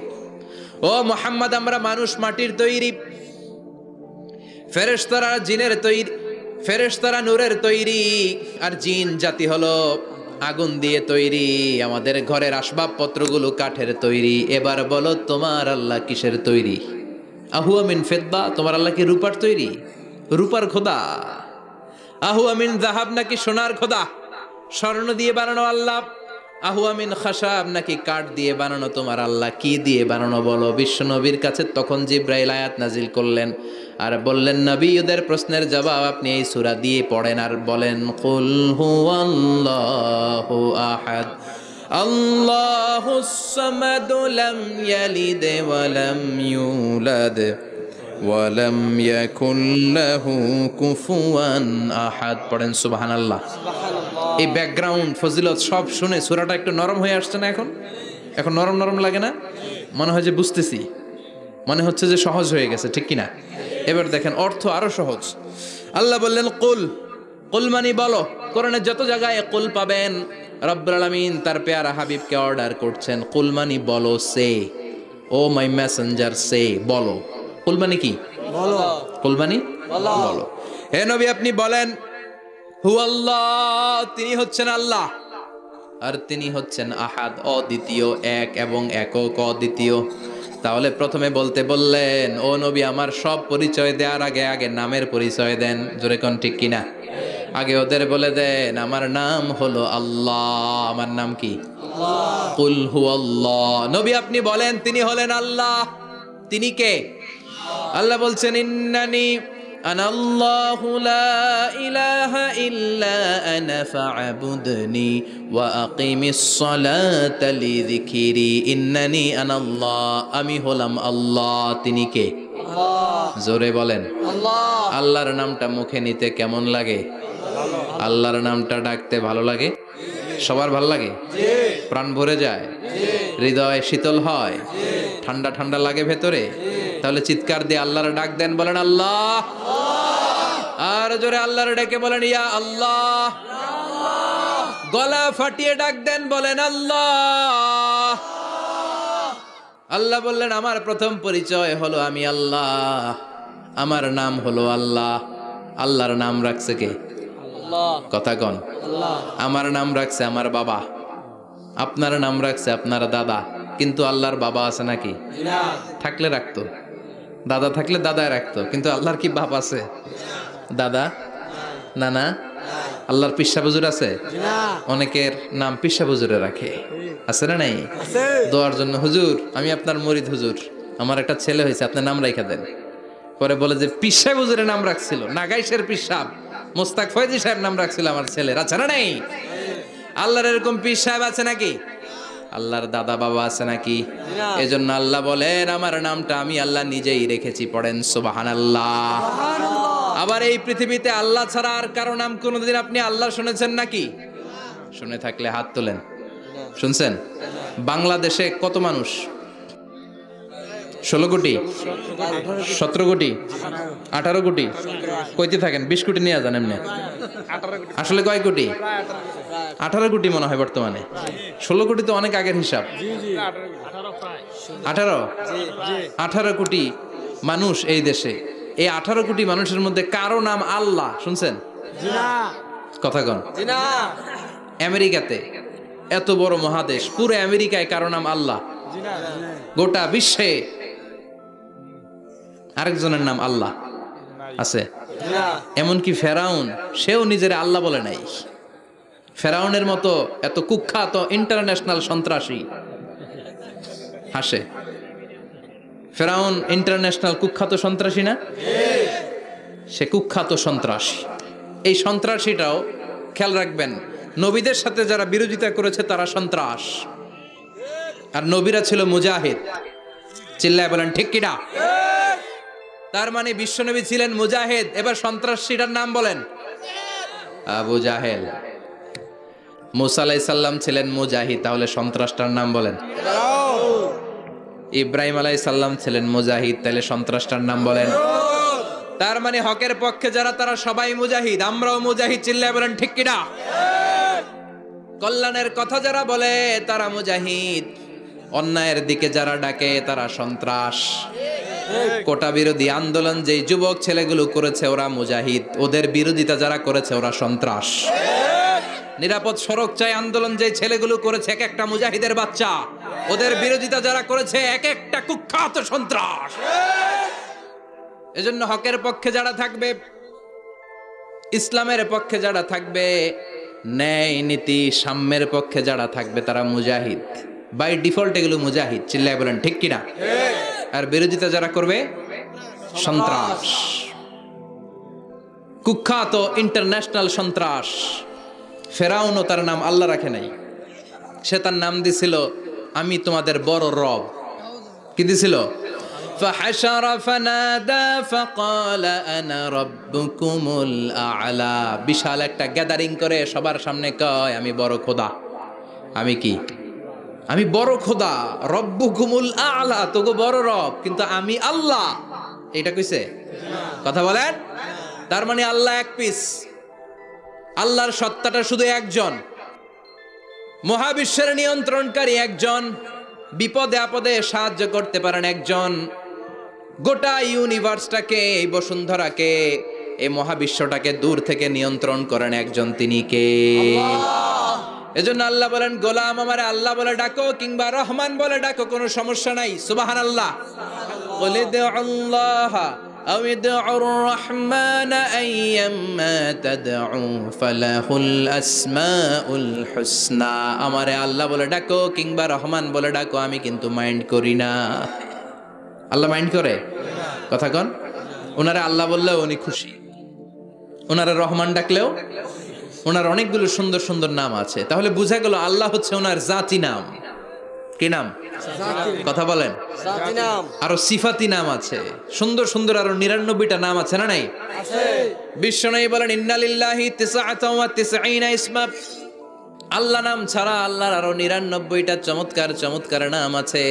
ও মুহাম্মদ, আমরা মানুষ মাটির তৈরি, ফেরেশতারা জিনের তৈরি, ফেরেশতারা নূরের তৈরি, আর জিন জাতি হলো আগুন দিয়ে তৈরি, আমাদের ঘরের আসবাবপত্রগুলো কাঠের তৈরি। এবার বলো, তোমার আল্লাহ কিসের তৈরি? আহুয়া মিন ফিদ্দা, তোমার আল্লাহ কি রূপার তৈরি? রূপার খোদা? আহুয়া মিন যাহাব, নাকি সোনার খোদা, স্বর্ণ দিয়ে বানানো আল্লাহ? আহুয়া মিন খাশাব, নাকি কাঠ দিয়ে বানানো তোমার আল্লাহ? কি দিয়ে বানানো বলো। বিশ্বনবীর কাছে তখন জিব্রাইল আয়াত নাজিল করলেন আর বললেন, নবী, ওদের প্রশ্নের জবাব আপনি এই সূরা দিয়ে পড়েন আর বলেন, কুল হুয়াল্লাহু আহাদ আল্লাহুস সামাদ লাম ইয়ালিদ ওয়া লাম ইউলাদ ওয়া লাম ইয়াকুল লাহু কুফুয়ান আহাদ। পড়েন সুবহানাল্লাহ। এই ব্যাকগ্রাউন্ড ফজিলত সব শুনে সূরাটা একটু নরম হয়ে আসছে না? এখন নরম নরম লাগে না? মনে হয় যে বুঝতেছি, মনে হচ্ছে যে সহজ হয়ে গেছে, ঠিক কিনা? এবার দেখেন অর্থ আরো সহজ। আল্লাহ বললেন কুল, কুল মানে বলো। কোরআনের যত জায়গায় কুল পাবেন, রব্বুল আলামিন তার পেয়ারা হাবিবকে অর্ডার করছেন, কুল মানে বলো, সে, ও মাই মেসেঞ্জার, সে, বলো। কুল মানে কি? বলো। কুল মানে বলো। হে নবী, আপনি বলেন, হু আল্লাহ, তিনি হচ্ছেন আল্লাহ, আর তিনি হচ্ছেন আহাদ, অদ্বিতীয়, এক এবং একক, অদ্বিতীয়। তাহলে প্রথমে বলতে বললেন, ও নবী, আমার সব পরিচয় দেওয়ার আগে আগে নামের পরিচয় দেন। জোরে কোন ঠিক কিনা? আগে ওদের বলে দেন, আমার নাম হলো আল্লাহ। আমার নাম কি? কুল হুয়াল্লাহ। নবী, আপনি বলেন, তিনি হলেন আল্লাহ। তিনি কে? আল্লাহ বলছেন, ইন্নানি আনাল্লাহু লা ইলাহা ইল্লা আনা ফা'বুদনি ওয়া আকিমিস সালাতা লিযিকরি। ইন্নানি আনাল্লাহ, আমি হলাম আল্লাহ। তিনি কে? জোরে বলেন। আল্লাহর নামটা মুখে নিতে কেমন লাগে? আল্লাহর নামটা ডাকতে ভালো লাগে? সবার ভালো লাগে? প্রাণ ভরে যায়? হৃদয় শীতল হয়? ঠান্ডা ঠান্ডা লাগে ভেতরে? তাহলে চিৎকার দিয়ে আল্লাহর ডাক দেন, বলেন আল্লাহ। আর জোরে আল্লাহর ডেকে বলেন, ইয়া আল্লাহ। গলা ফাটিয়ে ডাক দেন, বলেন আল্লাহ। আল্লাহ বললেন, আমার প্রথম পরিচয় হলো আমি আল্লাহ, আমার নাম হলো আল্লাহ। আল্লাহর নাম রাখছে কে? কথা কন। আমার নাম রাখছে আমার বাবা, আপনার নাম রাখছে আপনার দাদা, কিন্তু আল্লাহর বাবা আছে নাকি? থাকলে রাখতো। দাদা থাকলে দাদায় রাখতো, কিন্তু আল্লাহর কি বাপ আছে? দাদা, নানা, আল্লাহর পিসা বুজুর আছে? না অনেকের নাম পিসা বুজুরে রাখে, আছে না নাই? আছে দোয়ার জন্য, হুজুর আমি আপনার মরিদ হুজুর, আমার একটা ছেলে হয়েছে, আপনার নাম রাখা দেন। পরে বলে যে পিসা বুজুরের নাম রাখছিল, নাগাইশের পিসাব মোস্তাক ফয়জি সাহেব নাম রাখছিল আমার ছেলের, আছে না নাই? আল্লাহর এরকম পীর সাহেব আছে নাকি? আল্লাহর দাদা বাবা আছে নাকি? না। এজন্য আল্লাহ বলেন আমার নামটা আমি আল্লাহ নিজেই রেখেছি, পড়েন সুবহানাল্লাহ। আবার এই পৃথিবীতে আল্লাহ ছাড়া আর কারো নাম কোনোদিন আপনি আল্লাহ শুনেছেন নাকি? শুনে থাকলে হাত তোলেন। শুনছেন? বাংলাদেশে কত মানুষ? 16 কোটি, 17 কোটি, 18 কোটি, কইতে থাকেন 20 কোটি নিয়ে যান এমনি। আসলে কয় কোটি? 18 কোটি মনে হয় বর্তমানে। 16 কোটি তো অনেক আগের হিসাব। 18 কোটি মানুষ এই দেশে। এই 18 কোটি মানুষের মধ্যে কারো নাম আল্লাহ শুনছেন? কথা কন। আমেরিকাতে, এত বড় মহাদেশ, পুরো আমেরিকায় কারো নাম আল্লাহ? গোটা বিশ্বে আরেকজনের নাম আল্লাহ আছে? এমনকি ফেরাউন, সেও নিজের আল্লাহ বলে নাই। ফেরাউনের মতো এত কুখ্যাত ইন্টারন্যাশনাল সন্ত্রাসী হাসে। ফেরাউন ইন্টারন্যাশনাল কুখ্যাত সন্ত্রাসী না? সে কুখ্যাত সন্ত্রাসী। এই সন্ত্রাসীটাও খেয়াল রাখবেন, নবীদের সাথে যারা বিরোধিতা করেছে তারা সন্ত্রাস, আর নবীরা ছিল মুজাহিদ। চিল্লায় বলেন ঠিক কিনা? তার মানে বিশ্বনবী ছিলেন মুজাহিদ। এবার সন্ত্রাসীটার নাম বলেন। আবু জাহেল। মুসা আলাইহিস সালাম ছিলেন মুজাহিদ, তাহলে সন্ত্রাসটার নাম বলেন। ইব্রাহিম আলাইহিস সালাম ছিলেন মুজাহিদ, তাহলে সন্ত্রাসটার নাম বলেন। তার মানে হকের পক্ষে যারা তারা সবাই মুজাহিদ, আমরাও মুজাহিদ। চিল্লায় বলেন ঠিক কিনা? কল্যাণের কথা যারা বলে তারা মুজাহিদ, অন্যায়ের দিকে যারা ডাকে তারা সন্ত্রাস। কোটা বিরোধী আন্দোলন যেই যুবক ছেলেগুলো করেছে ওরা মুজাহিদ, ওদের বিরোধিতা যারা করেছে ওরা সন্ত্রাস। নিরাপদ সড়ক চাই আন্দোলন যে ছেলেগুলো করেছে এক একটা মুজাহিদের বাচ্চা, ওদের বিরোধিতা যারা করেছে এক একটা কুখ্যাত সন্ত্রাস। এজন্য হকের পক্ষে যারা থাকবে, ইসলামের পক্ষে যারা থাকবে, ন্যায় নীতি সাম্যের পক্ষে যারা থাকবে তারা মুজাহিদ। বাই ডিফল্ট এগুলো মুজাহিদ। চিল্লায় বলেন ঠিক কিনা? আর বিরোধিতা যারা করবে সন্ত্রাস, কুখ্যাত ইন্টারন্যাশনাল সন্ত্রাস। ফেরাউনও তার নাম আল্লাহ রাখে নাই, সে তার নাম দিছিল আমি তোমাদের বড় রব। কি দিছিল? فحشر فنادى فقال انا ربكم الاعلى। বিশাল একটা গ্যাদারিং করে সবার সামনে কয় আমি বড় খোদা। আমি কি? আমি বড় খোদা, রব্বুকুমুল আ'লা, তোগো বড় রব, কিন্তু আমি আল্লাহ। এটা কইছে? কথা বলেন। তার মানে আল্লাহ এক পিস। আল্লাহর সত্তাটা শুধু একজন, মহাবিশ্বের নিয়ন্ত্রণকারী একজন, বিপদে আপদে সাহায্য করতে পারেন একজন, গোটা ইউনিভার্সটাকে, এই বসুন্ধরাকে, এই মহাবিশ্বটাকে দূর থেকে নিয়ন্ত্রণ করেন একজন, তিনি কে? এজন্য আল্লাহ বলেন গোলাম আমারে আল্লাহ বলে ডাকো কিংবা রহমান বলে ডাকো, কোনো সমস্যা নাই। সুবহানাল্লাহ। কুল ইদউল্লাহ আও ইদউর রহমান আইয়াম্মা তাদউ ফালাহুল আসমাউল হুসনা। আমারে আল্লাহ বলে ডাকো কিংবা রহমান বলে ডাকো, আমি কিন্তু মাইন্ড করি না। আল্লাহ মাইন্ড করে? কথা কন। ওনারে আল্লাহ বললেও উনি খুশি, ওনারে রহমান ডাকলেও। ওনার অনেকগুলো সুন্দর সুন্দর নাম আছে, তাহলে বুঝা গেল আল্লাহ হচ্ছে ওনার জাতি নাম। কি নাম? কথা বলেন। আরো সিফাতি নাম আছে, সুন্দর সুন্দর আরো 99টা নাম আছে না নাই? বিশ্বনবী বলেন ইন্নালিল্লাহি 99 ইসমা। আল্লাহ নাম ছাড়া আল্লাহর আরো 99টা চমৎকার চমৎকার নাম আছে।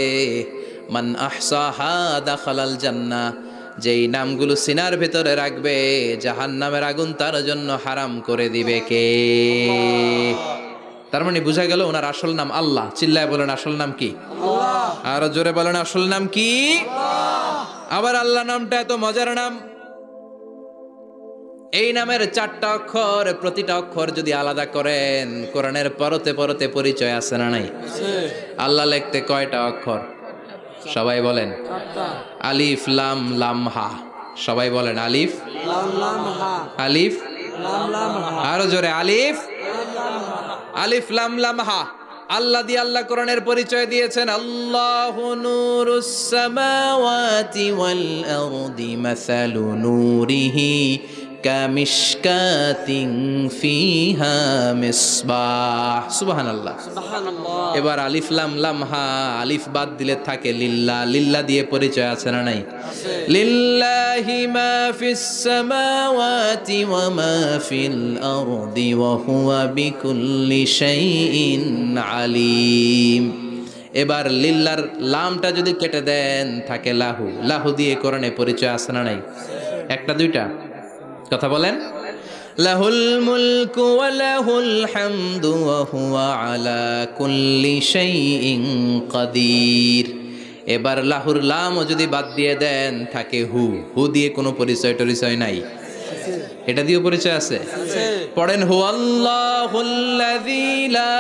মান আহসাহা দাখালাল জান্নাহ। যেই নামগুলো সিনার ভেতরে রাখবে জাহান্নামের আগুন তার জন্য হারাম করে দিবে কে? তার মানে বুঝা গেল ওনার আসল নাম আল্লাহ। চিল্লায় বলেন আসল নাম কি? আল্লাহ। আর জোরে বলেন আসল নাম কি? আল্লাহ। আবার আল্লাহ নামটা এত মজার নাম, এই নামের 4টা অক্ষর, প্রতিটা অক্ষর যদি আলাদা করেন কোরআনের পরতে পরতে পরিচয় আছে না নাই? আল্লাহ লিখতে কয়টা অক্ষর? সবাই বলেন আলিফ লাম লাম হা। সবাই বলেন আলিফ লাম লাম হা আলিফ লাম লাম হা আরো জোরে আলিফ আলিফ লাম লাম হা। আল্লাহ দিয়ে আল্লাহ কোরআনের পরিচয় দিয়েছেন আল্লাহু নূরুস সামাওয়াতি ওয়াল আরদি মাসালু নূরিহি কামিশকাতিন ফিহা মিসবাহ। সুবহানাল্লাহ। সুবহানাল্লাহ। এবার আলিফ লাম লাম হা, আলিফ বাদ দিলে থাকে লিল্লাহ। লিল্লাহ দিয়ে পরিচয় আছে না নাই? লিল্লাহি মা ফিস সামাওয়াতি ওয়া মা ফিল আরদি ওয়া হুয়া বিকুল্লি শাইইন আলিম। এবার লিল্লার লামটা যদি কেটে দেন থাকে লাহু। লাহু দিয়ে কোরআনে পরিচয় আছে না নাই? একটা দুইটা কথা বলেন। লাহুল মুলকু ওয়া লাহুল হামদু ওয়া হুয়া আলা কুল্লি শাইইন কাদির। এবার লাহুর লামও যদি বাদ দিয়ে দেন থাকে হু। হু দিয়ে কোনো পরিচয় টরিচয় নাই, এটা দিয়ে পরিচয় আছে। পড়েন হু আল্লাহুল্লাযী লা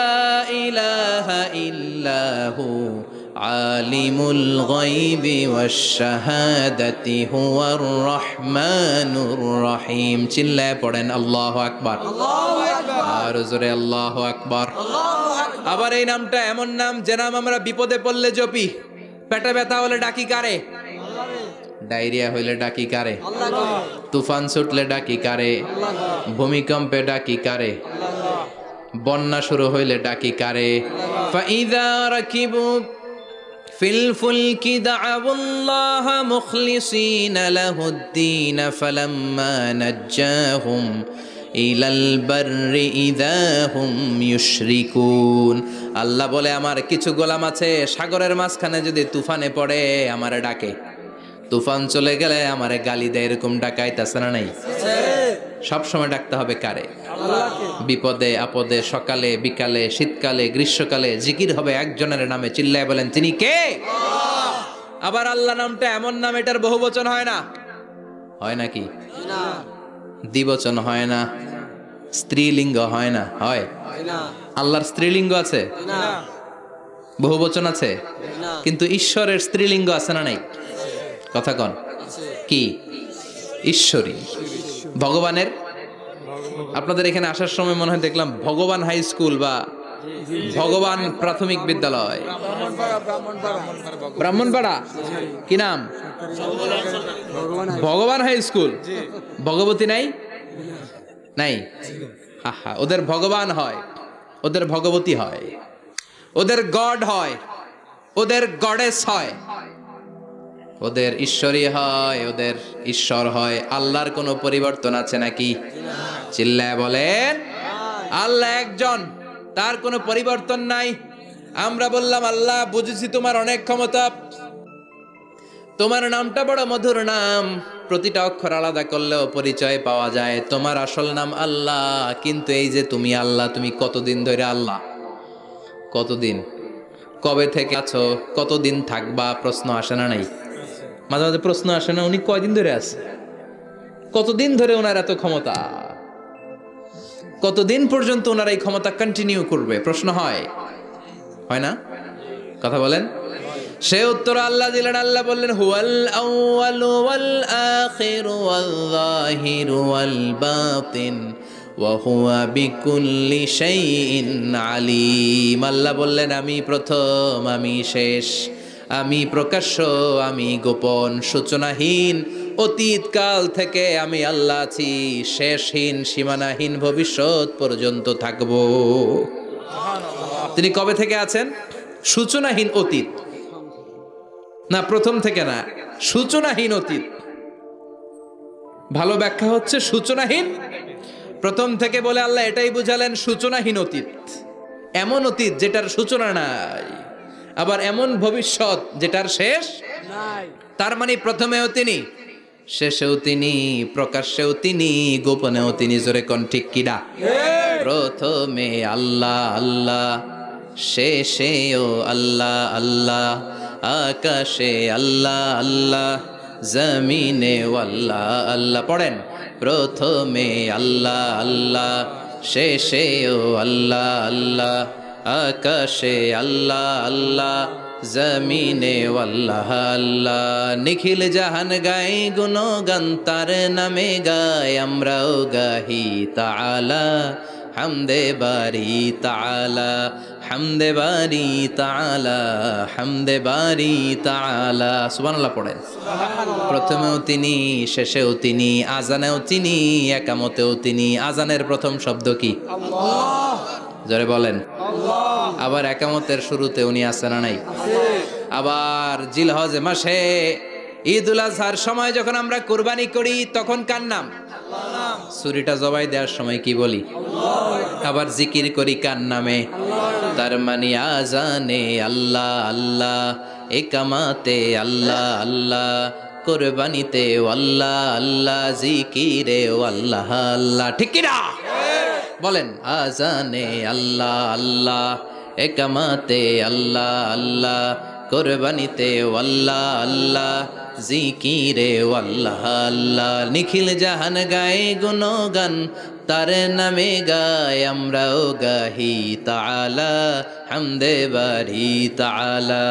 ইলাহা ইল্লাহু আলিমুল গায়বি ওয়াশ শাহাদাতি হুয়ার রহমানুর রহিম। চিল্লায় পড়েন আল্লাহু আকবার। আর জোরে আল্লাহু আকবার। আবার এই নামটা এমন নাম যে নাম আমরা বিপদে পড়লে জপি। পেটে ব্যথা হলে ডাকি কারে? ডায়রিয়া হইলে ডাকি কারে? তুফান ছুটলে ডাকি কারে? ভূমিকম্পে ডাকি কারে? বন্যা শুরু হইলে ডাকি কারে? ফাইযা রাকিবু ফিল ফুলকি দা'উল্লাহ মুখলিসিনা লাহুদ্দিন ফালাম্মা নাজ্জাহুম ইলাল বাররি ইযা হুম ইউশরিকুন। আল্লাহ বলে আমার কিছু গোলাম আছে সাগরের মাঝখানে যদি তুফানে পড়ে আমারে ডাকে, তুফান চলে গেলে আমারে গালি দেয়। এরকম ডাকাইতাছে না নাই? সব সময় ডাকতে হবে কারে? বিপদে আপদে, সকালে বিকালে, শীতকালে গ্রীষ্মকালে জিকির হবে একজনের নামে। চিল্লায় বলেন তিনি কে? আবার আল্লাহ নামটা এমন নাম এটার বহুবচন হয় না। হয় নাকি? দ্বিবচন হয় না, স্ত্রীলিঙ্গ হয় না। হয়? আল্লাহর স্ত্রীলিঙ্গ আছে, বহুবচন আছে, কিন্তু ঈশ্বরের স্ত্রীলিঙ্গ আছে না নাই? কথা কন কি? ঈশ্বরী। ভগবানের, আপনাদের এখানে আসার সময় মনে হয় দেখলাম ভগবান হাই স্কুল বা ভগবান প্রাথমিক বিদ্যালয়, ব্রাহ্মণপাড়া। কি নাম? ভগবান হাই স্কুল। ভগবতী নাই? নাই। আহা, ওদের ভগবান হয়, ওদের ভগবতী হয়, ওদের গড হয়, ওদের গডেস হয়, ওদের ঈশ্বরী হয়, ওদের ঈশ্বর হয়। আল্লাহর কোনো পরিবর্তন আছে নাকি? চিল্লায় বলেন আল্লাহ একজন, তার কোনো পরিবর্তন নাই। আমরা বললাম আল্লাহ বুঝেছি তোমার অনেক ক্ষমতা, তোমার নামটা বড় মধুর নাম, প্রতিটা অক্ষর আলাদা করলেও পরিচয় পাওয়া যায়। তোমার আসল নাম আল্লাহ, কিন্তু এই যে তুমি আল্লাহ, তুমি কতদিন ধরে আল্লাহ? কতদিন? কবে থেকে আছো? কতদিন থাকবা? প্রশ্ন আসে না নাই? মাঝে মাঝে প্রশ্ন আসে না উনি কয়দিন ধরে আছে? কতদিন ধরে ওনার এত ক্ষমতা? কতদিন পর্যন্ত ওনার এই ক্ষমতা কন্টিনিউ করবে? প্রশ্ন হয়, হয় না? কথা বলেন। সে উত্তর আল্লাহ দিলেন। আল্লাহ বললেন হুয়াল আউয়ালু ওয়াল আখিরু ওয়াল যাহিরু ওয়াল বাতিন ওয়া হুয়া বিকুল্লি শাইইন আলিম। আল্লাহ বললেন আমি প্রথম, আমি শেষ, আমি প্রকাশ্য, আমি গোপন, সূচনাহীন। অতীত কাল থেকে আমি আল্লাহ আছি, শেষহীন সীমানাহীন ভবিষ্যৎ পর্যন্ত থাকব। তিনি কবে থেকে আছেন? সূচনাহীন অতীত না, প্রথম থেকে না, সূচনাহীন অতীত। ভালো ব্যাখ্যা হচ্ছে সূচনাহীন প্রথম থেকে বলে আল্লাহ এটাই বুঝালেন সূচনাহীন অতীত। এমন অতীত যেটার সূচনা নাই, আবার এমন ভবিষ্যৎ যেটার শেষ নাই। তার মানে প্রথমেও তিনি, শেষেও তিনি, প্রকাশ্যেও তিনি, গোপনেও তিনি। জোরে কোন ঠিক কিনা? প্রথমে আল্লাহ আল্লাহ, শেষেও আল্লাহ আল্লাহ, আকাশে আল্লাহ আল্লাহ, জমিনে আল্লাহ আল্লাহ। পড়েন প্রথমে আল্লাহ আল্লাহ, শেষেও আল্লাহ আল্লাহ, আকাশে আল্লাহ আল্লাহ, জমিনে আল্লাহ আল্লাহ, নিখিল জাহান গায় গুণগান তার নামে গায় আমরাও গাহি তাআলা হামদে বারি তাআলা, হামদে বারি তাআলা, হামদে বারি তাআলা। সুবহানাল্লাহ পড়েন। প্রথমেও তিনি, শেষেও তিনি, আজানেও তিনি, একামতেও তিনি। আজানের প্রথম শব্দ কি? আল্লাহ। জোরে বলেন। আল্লাহ। আবার একামতের শুরুতে উনি আছেন না নাই? আবার জিলহজ মাসে ঈদুল আজহার সময় যখন আমরা কুরবানি করি তখন কার নাম? ছুরিটা জবাই দেওয়ার সময় কি বলি? আবার জিকির করি কার নামে? তার মানে আজানে আল্লাহ আল্লাহ, একামাতে আল্লাহ আল্লাহ, কুরবানিতে আল্লাহ আল্লাহ, জিকিরে আল্লাহ আল্লাহ। ঠিক কি না? বলেন। আজানে আল্লাহ আল্লাহ, একামাতে আল্লাহ আল্লাহ, কুরবানিতে আল্লাহ আল্লাহ, জিকিরে আল্লাহ আল্লাহ। নিখিল জাহান গায়ে গুণগান তার নামে গায় আমরাও গাহি তাআলা হামদে বারি তাআলা,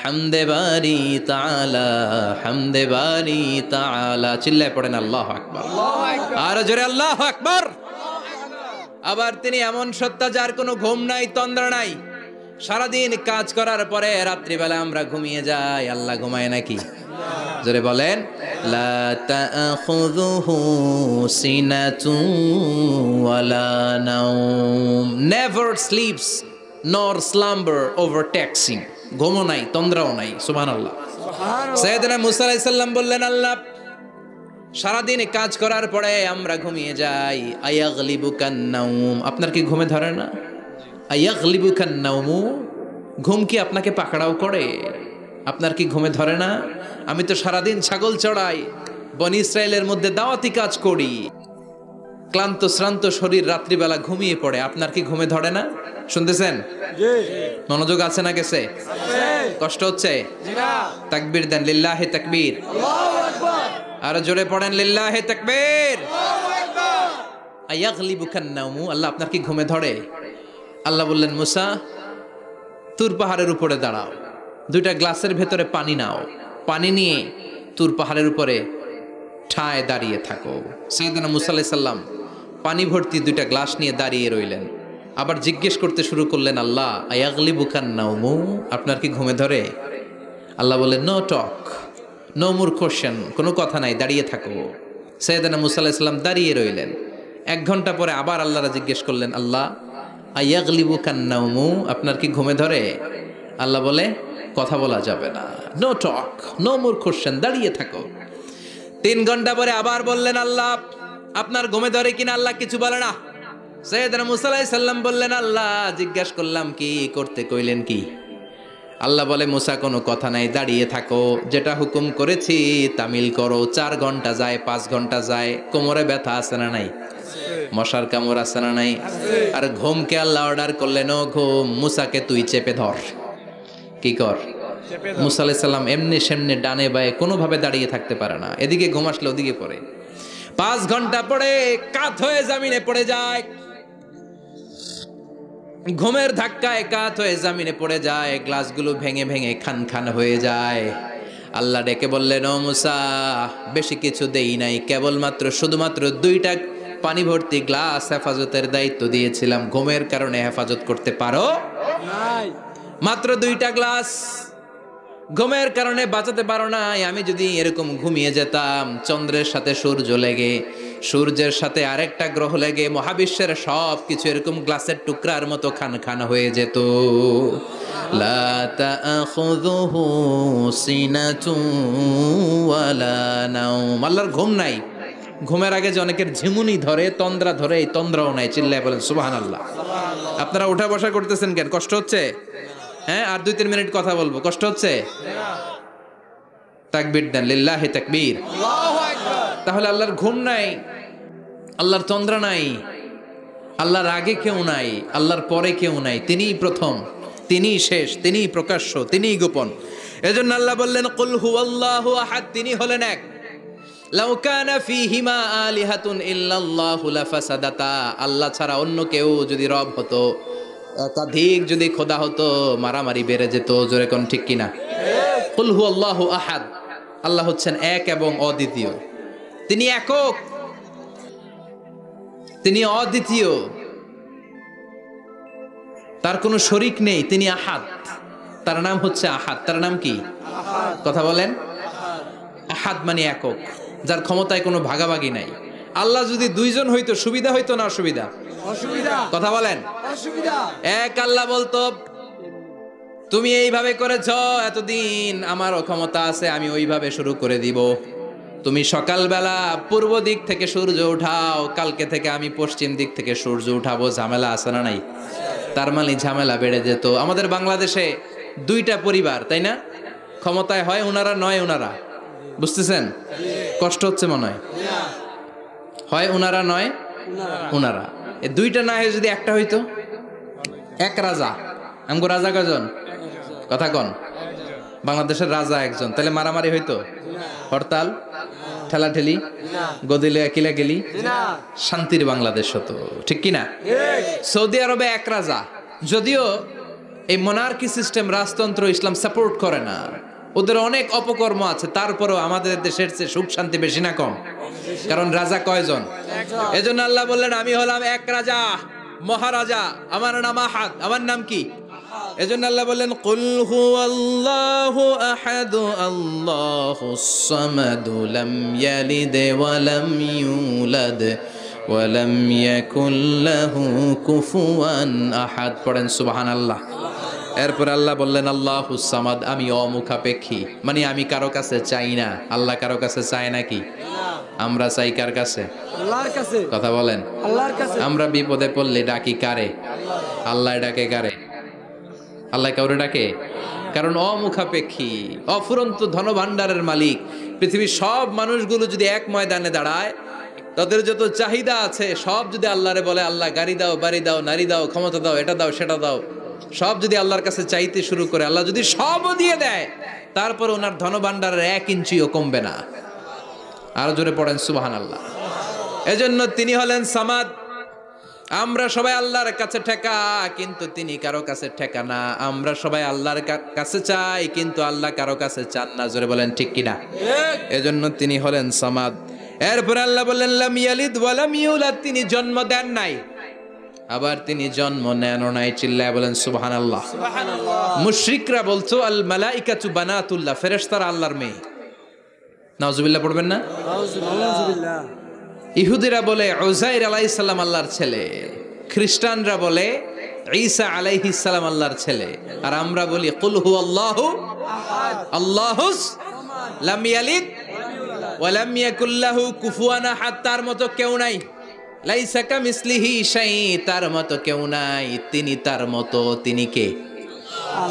হামদে বারি তাআলা, হামদে বারি তাআলা। চিল্লায় পড়েন আল্লাহু আকবার। আর জোরে আল্লাহু আকবার। আবার তিনি এমন সত্তা যার কোনো ঘুম নাই, তন্দ্রা নাই। সারাদিন কাজ করার পরে রাত্রিবেলা আমরা ঘুমিয়ে যাই, আল্লাহ ঘুমায় নাকি? জোরে বলেন। লা তাখুযুহু সিনাতুন ওয়ালা নাওম, নেভার স্লিপস নর স্লাম্বার ওভারটেকস হিম। ঘুমও নাই, তন্দ্রাও নাই। সুবহানাল্লাহ। সাইয়েদনা মুসা আলাইহিস সালাম বললেন, আল্লাহ সারাদিন কাজ করার পরে আমরা ঘুমিয়ে যাই, আয়াগলিবুকান নাওম, আপনার কি ঘুমে ধরে না? আয়াগলিবুকান নাওম, ঘুম কি আপনাকে পাকড়াও করে? আপনার কি ঘুমে ধরে না? আমি তো সারাদিন ছাগল চড়াই, বনি ইসরায়েলের মধ্যে দাওয়াতি কাজ করি, ক্লান্ত শ্রান্ত শরীর রাত্রিবেলা ঘুমিয়ে পড়ে, আপনার কি ঘুমে ধরে না? শুনতেছেন? মনোযোগ আছে না গেছে? কষ্ট হচ্ছে? তাকবীর দেন, লিল্লাহি তাকবীর। আর জোরে পড়েন, লিল্লাহি তাকবীর। আয়াগলিবুকান নাওম, আল্লাহ আপনার কি ঘুমে ধরে? আল্লাহ বললেন, মুসা তুর পাহাড়ের উপরে দাঁড়াও, দুইটা গ্লাসের ভেতরে পানি নাও, পানি নিয়ে তুর পাহাড়ের উপরে ঠায় দাঁড়িয়ে থাকো। সাইয়েদনা মুসা আলাইহিস সালাম পানি ভর্তি দুইটা গ্লাস নিয়ে দাঁড়িয়ে রইলেন। আবার জিজ্ঞেস করতে শুরু করলেন, আল্লাহ আয়াগলিবুকান নাওম, আপনার কি ঘুমে ধরে? আল্লাহ বললেন, no talk, no more question, কোনো কথা নাই, দাঁড়িয়ে থাকো। সাইয়েদনা মুসা আলাইহিস সালাম দাঁড়িয়ে রইলেন। 1 ঘন্টা পরে আবার আল্লাহরা জিজ্ঞেস করলেন, আল্লাহ আয়াগলিবুকান নাওম, আপনার কি ঘুমে ধরে? আল্লাহ বলে, কথা বলা যাবে না, no talk, no more question, দাঁড়িয়ে থাকো। 3 ঘন্টা পরে আবার বললেন, আল্লাহ আপনার ঘুমে ধরে কিনা? আল্লাহ কিছু বলে না। সাইয়েদনা মুসা আলাইহিস সালাম বললেন, আল্লাহ জিজ্ঞাসা করলাম কি করতে কইলেন কি? আল্লাহ বলে, মুসা কোনো কথা নাই, দাঁড়িয়ে থাকো, যেটা হুকুম করেছি তামিল করো। 4 ঘন্টা যায়, 5 ঘন্টা যায়, কোমরে ব্যথা আছে না নাই? মশার কামড় আছে না নাই? আর ঘুমকে আল্লাহ অর্ডার করলেন, ও ঘুম, মুসাকে তুই চেপে ধর। কি কর? মুসা আলাইহিস সালাম এমনি সেমনি ডানে বায়ে কোনোভাবে দাঁড়িয়ে থাকতে পারে না, এদিকে ঘুম আসলে ওদিকে পড়ে। 5 ঘন্টা পরে কাত হয়ে জমিনে পড়ে যায়, ঘুমের ধাক্কায় কাত হয়ে জমিনে পড়ে যায়, গ্লাসগুলো ভেঙে ভেঙে খান খান হয়ে যায়। আল্লাহ ডেকে বললেন, ও মুসা বেশি কিছু দেই নাই, কেবলমাত্র শুধুমাত্র 2টা পানি ভর্তি গ্লাস হেফাজতের দায়িত্ব দিয়েছিলাম, ঘুমের কারণে হেফাজত করতে পারো নাই। মাত্র 2টা গ্লাস, ঘুমের কারণে বাঁচাতে পারো নাই। আমি যদি এরকম ঘুমিয়ে যেতাম, চন্দ্রের সাথে সূর্য লেগে, সূর্যের সাথে আরেকটা গ্রহ লেগে মহাবিশ্বের সব কিছু এরকম গ্লাসের টুকরার মতো খান খান হয়ে যেত। লা তাখুযুহু সিনাতুন ওয়ালা নাওম, আল্লাহর ঘুম নাই। ঘুমের আগে যে অনেকের ঝিমুনি ধরে, তন্দ্রা ধরে, এই তন্দ্রাও নাই। চিল্লায় বলেন সুবহানাল্লাহ। আপনারা উঠা বসা করতেছেন কেন? কষ্ট হচ্ছে? হ্যাঁ, আর 2-3 মিনিট কথা বলবো, কষ্ট হচ্ছে? তাকবীর দেন, লিল্লাহি তাকবীর। তাহলে আল্লাহর ঘুম নাই, আল্লাহর তন্দ্রা নাই, আল্লাহর আগে কেউ নাই, আল্লাহর পরে কেউ নাই। তিনিই প্রথম, তিনিই শেষ, তিনিই প্রকাশ্য, তিনিই গোপন। এজন্য আল্লাহ বললেন, কুল হুয়াল্লাহু আহাদ, তিনি হলেন এক। লাউ কানা ফীহিমা আলিহাতুন ইল্লাল্লাহু লাফাসাদাতা, আল্লাহ ছাড়া অন্য কেউ যদি রব হতো, একাধিক যদি খোদা হতো মারামারি বেড়ে যেত, জোরে কোন ঠিক কিনা? কুল হুয়াল্লাহু আহাদ, আল্লাহ হচ্ছেন এক এবং অদ্বিতীয়, তিনি একক, তিনি অদ্বিতীয়, তার কোনো শরিক নেই, তিনি আহাদ, তার নাম হচ্ছে আহাদ। তার নাম কি? কথা বলেন। আহাদ মানে একক, যার ক্ষমতায় কোনো ভাগাভাগি নাই। আল্লাহ যদি দুইজন হইতো সুবিধা হইতো না অসুবিধা? অসুবিধা। কথা বলেন। অসুবিধা। এক আল্লাহ বলতো তুমি এইভাবে করেছ এতদিন, আমারও ক্ষমতা আছে, আমি ওইভাবে শুরু করে দিব। তুমি সকালবেলা পূর্ব দিক থেকে সূর্য উঠাও, কালকে থেকে আমি পশ্চিম দিক থেকে সূর্য উঠাবো। ঝামেলা আছে না নাই? তার মানে ঝামেলা বেড়ে যেত। আমাদের বাংলাদেশে দুইটা পরিবার, তাই না? ক্ষমতায় হয় ওনারা, নয় ওনারা। বুঝতেছেন? কষ্ট হচ্ছে মনে হয়। হয় ওনারা, নয় ওনারা। এই দুইটা না হয়ে যদি একটা হইতো, এক রাজা। আমগো রাজা কয়জন? কথা কন। বাংলাদেশের রাজা একজন, তাহলে মারামারি হইতো? হরতাল, ঠেলাঠেলি, গদিলে কিলাকিলি, শান্তির বাংলাদেশ হতো, ঠিক কিনা? সৌদি আরবে এক রাজা, যদিও এই মোনার্কি সিস্টেম, রাজতন্ত্র ইসলাম সাপোর্ট করে না, ওদের অনেক অপকর্ম আছে, তারপরেও আমাদের দেশের চেয়ে সুখ শান্তি বেশি না কম? কারণ রাজা কয়জন? এজন্য আল্লাহ বললেন আমি হলাম এক রাজা, মহারাজা, আমার নাম আহাদ। আমার নাম কি? এজন্য আল্লাহ বললেন কুল হুয়াল্লাহু আহাদ আল্লাহুস সামাদ লাম ইয়ালিদ ওয়া লাম ইউলাদ ওয়া লাম ইয়াকুল লাহু কুফুয়ান আহাদ। পড়েন সুবহানাল্লাহ। এরপর আল্লাহ বললেন আল্লাহুস সামাদ, আমি অমুখাপেক্ষী, মানে আমি কারো কাছে চাই না। আল্লাহ কারো কাছে চায় নাকি? আমরা চাই কার কাছে? আল্লাহর কাছে। কথা বলেন। আল্লাহর কাছে। আমরা বিপদে পড়লে ডাকি কারে? আল্লাহ ডাকে কারে? আল্লাহ কাউরে ডাকে? কারণ অমুখাপেক্ষী, অফুরন্ত ধনভাণ্ডারের মালিক। পৃথিবীর সব মানুষগুলো যদি এক ময়দানে দাঁড়ায়, তাদের যত চাহিদা আছে সব যদি আল্লাহরে বলে, আল্লাহ গাড়ি দাও, বাড়ি দাও, নারী দাও, ক্ষমতা দাও, এটা দাও, সেটা দাও, সব যদি আল্লাহর কাছে চাইতে শুরু করে, আল্লাহ যদি সবও দিয়ে দেয়, তারপর ওনার ধনভাণ্ডারের 1 ইঞ্চিও কমবে না। আরো জোরে পড়েন সুবহানাল্লাহ। এজন্য তিনি হলেন সামাদ। আমরা সবাই আল্লাহর কাছে ঠেকা, কিন্তু তিনি কারো কাছে ঠেকা না। আমরা সবাই আল্লাহর কাছে চাই, কিন্তু আল্লাহ কারো কাছে চান না। জোরে বলেন ঠিক কিনা? এজন্য তিনি হলেন সামাদ। এরপর আল্লাহ বললেন লাম ইয়ালিদ ওয়া লাম ইউলাদ, তিনি জন্ম দেন নাই, আবার তিনি জন্ম নেনও নাই। চিল্লায় বলেন সুবহানাল্লাহ। মুশরিকরা বলতো আল মালাইকাতু বানাতুল্লাহ, ফেরেশতারা আল্লাহর মেয়ে। নাউজুবিল্লাহ পড়বেন না? নাউজুবিল্লাহ। ইহুদিরা বলে উযাইর আলাইহিস সালাম আল্লাহর ছেলে, খ্রিস্টানরা বলে ঈসা আলাইহিস সালাম আল্লাহর ছেলে, আর আমরা বলি কুল হুয়াল্লাহু আহাদ আল্লাহুস লাম ইয়ালিদ ওয়া লাম ইয়াকুল লাহু কুফুয়ান আহাদ। তার মতো কেউ নাই। লাইসা কামিসলিহি শাই, তার মতো কেউ নাই। তিনি তার মতো, তিনি কে?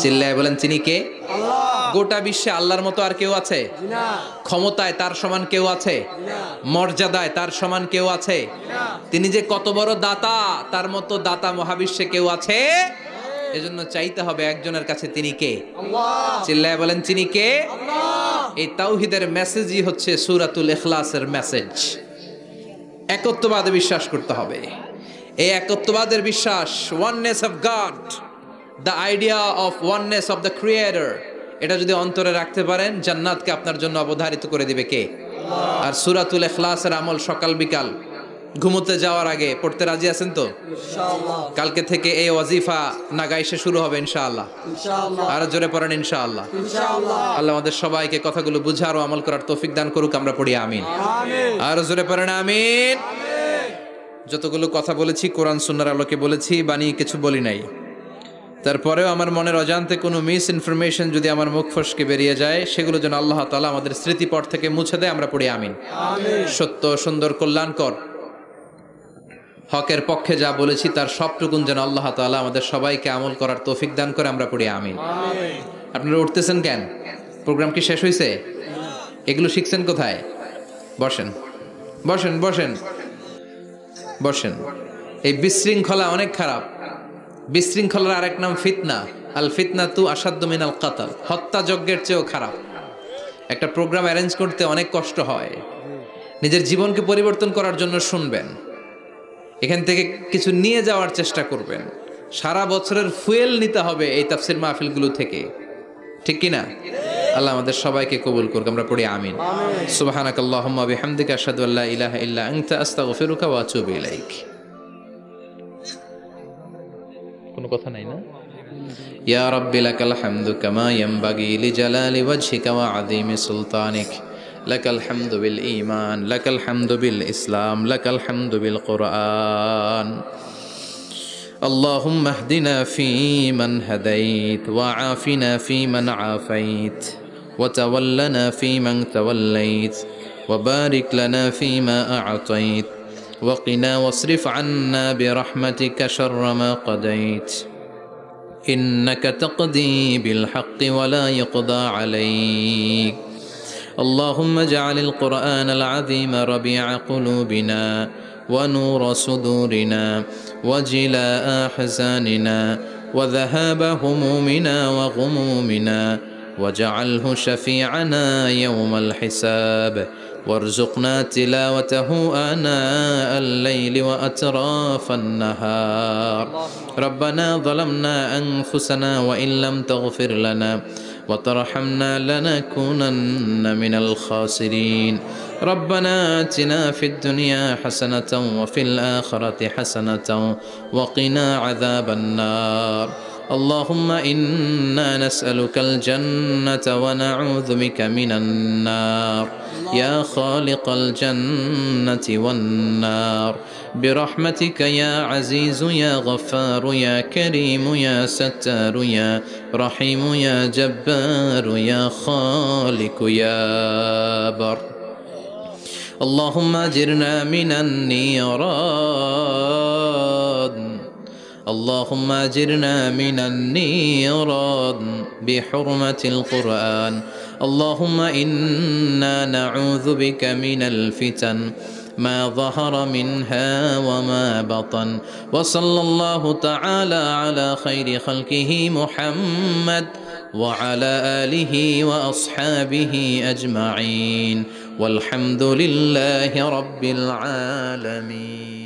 চিল্লায় বলেন তিনি কে? আল্লাহ। গোটা বিশ্বে আল্লাহর মতো আর কেউ আছে? না। ক্ষমতায় তার সমান কেউ আছে? না। মর্যাদায় তার সমান কেউ আছে? না। তিনি যে কত বড় দাতা, তার মতো দাতা মহাবিশ্বে কেউ আছে? এজন্য চাইতে হবে একজনের কাছে, তিনি কে? আল্লাহ। চিল্লায় বলেন তিনি কে? আল্লাহ। এই তাওহীদের মেসেজই হচ্ছে সূরাতুল ইখলাসের মেসেজ। একত্ববাদে বিশ্বাস করতে হবে। এই একত্ববাদের বিশ্বাস, oneness of god, the idea of oneness of the creator, এটা যদি অন্তরে রাখতে পারেন, জান্নাতকে আপনার জন্য অবধারিত করে দিবে কে? আর সূরাতুল ইখলাসের আমল সকাল বিকাল ঘুমোতে যাওয়ার আগে পড়তে রাজি আছেন তো? ইনশাআল্লাহ। কালকে থেকে এই ওয়াজিফা নাগাইশে শুরু হবে ইনশাআল্লাহ। ইনশাআল্লাহ। আর জোরে পড়েন ইনশাআল্লাহ। ইনশাআল্লাহ। আল্লাহ আমাদের সবাইকে কথাগুলো বুঝার ও আমল করার তৌফিক দান করুক। আমরা পড়ি আমিন। আমিন। আর জোরে পড়েন আমিন। যতগুলো কথা বলেছি কোরআন সুন্নাহর আলোকে বলেছি, বানিয়ে কিছু বলি নাই। তারপরেও আমার মনের অজান্তে কোনো মিস ইনফরমেশন যদি আমার মুখ ফসকে বেরিয়ে যায়, সেগুলো যেন আল্লাহ তাআলা আমাদের স্মৃতিপট থেকে মুছে দেয়। আমরা পড়ি আমিন। সত্য, সুন্দর, কল্যাণকর, হকের পক্ষে যা বলেছি তার সবটুকুন যেন আল্লাহ তাআলা আমাদের সবাইকে আমল করার তৌফিক দান করে। আমরা পড়ি আমিন। আপনারা উঠতেছেন কেন? প্রোগ্রাম কি শেষ হয়েছে? এগুলো শিখছেন কোথায়? বসেন বসেন বসেন বসেন। এই বিশৃঙ্খলা অনেক খারাপ। বিশৃঙ্খলার আরেক নাম ফিতনা। আল ফিতনাতু আসাদ্দু মিনাল কাতাল, হত্যাযজ্ঞের চেয়েও খারাপ। একটা প্রোগ্রাম অ্যারেঞ্জ করতে অনেক কষ্ট হয়। নিজের জীবনকে পরিবর্তন করার জন্য শুনবেন, এখান থেকে কিছু নিয়ে যাওয়ার চেষ্টা করবেন, সারা বছরের ফুয়েল নিতে হবে এই তাফসির মাহফিলগুলো থেকে, ঠিক কি না? আল্লাহ আমাদের সবাইকে কবুল করুক, আমরা পড়ি আমিন। সুবহানাকাল্লাহুম্মা বিহামদিকা আশহাদু আল্লা ইলাহা ইল্লা আনতা আস্তাগফিরুকা ওয়া আতুবু ইলাইক। কোনো কথা নাই না? ইয়া রাব্বি লাকাল হামদু কামা ইয়ানবাগি লিজালালি ওয়াজহিকা ওয়া আযীমি সুলতানিক। লাকাল হামদু বিল ঈমান, লাকাল হামদু বিল ইসলাম, লাকাল হামদু বিল কুরআন। اللهم اهدنا فيمن هديت، وعافنا فيمن عافيت، وتولنا فيمن توليت، وبارك لنا فيما أعطيت، وقنا واصرف عنا برحمتك شر ما قضيت، إنك تقضي بالحق ولا يقضى عليك. اللهم اجعل القرآن العظيم ربيع قلوبنا ونور صدورنا وجلاء أحزاننا وذهاب همومنا وغمومنا، واجعله شفيعنا يوم الحساب، وارزقنا تلاوته آناء الليل وأطراف النهار. ربنا ظلمنا أنفسنا وإن لم تغفر لنا وترحمنا لنكونن من الخاسرين. ربنا آتنا في الدنيا حسنة وفي الآخرة حسنة وقنا عذاب النار. اللهم إنا نسألك الجنة ونعوذ بك من النار، يا خالق الجنة والنار، برحمتك يا عزيز يا غفار يا كريم يا ستار يا رحيم يا جبار يا خالق يا بر. اللهم أجرنا من النيران، اللهم أجرنا من النيران بحرمة القرآن. اللهم إنا نعوذ بك من الفتن ما ظهر منها وما بطن. وصلى الله تعالى على خير خلقه محمد وعلى آله وأصحابه أجمعين، والحمد لله رب العالمين.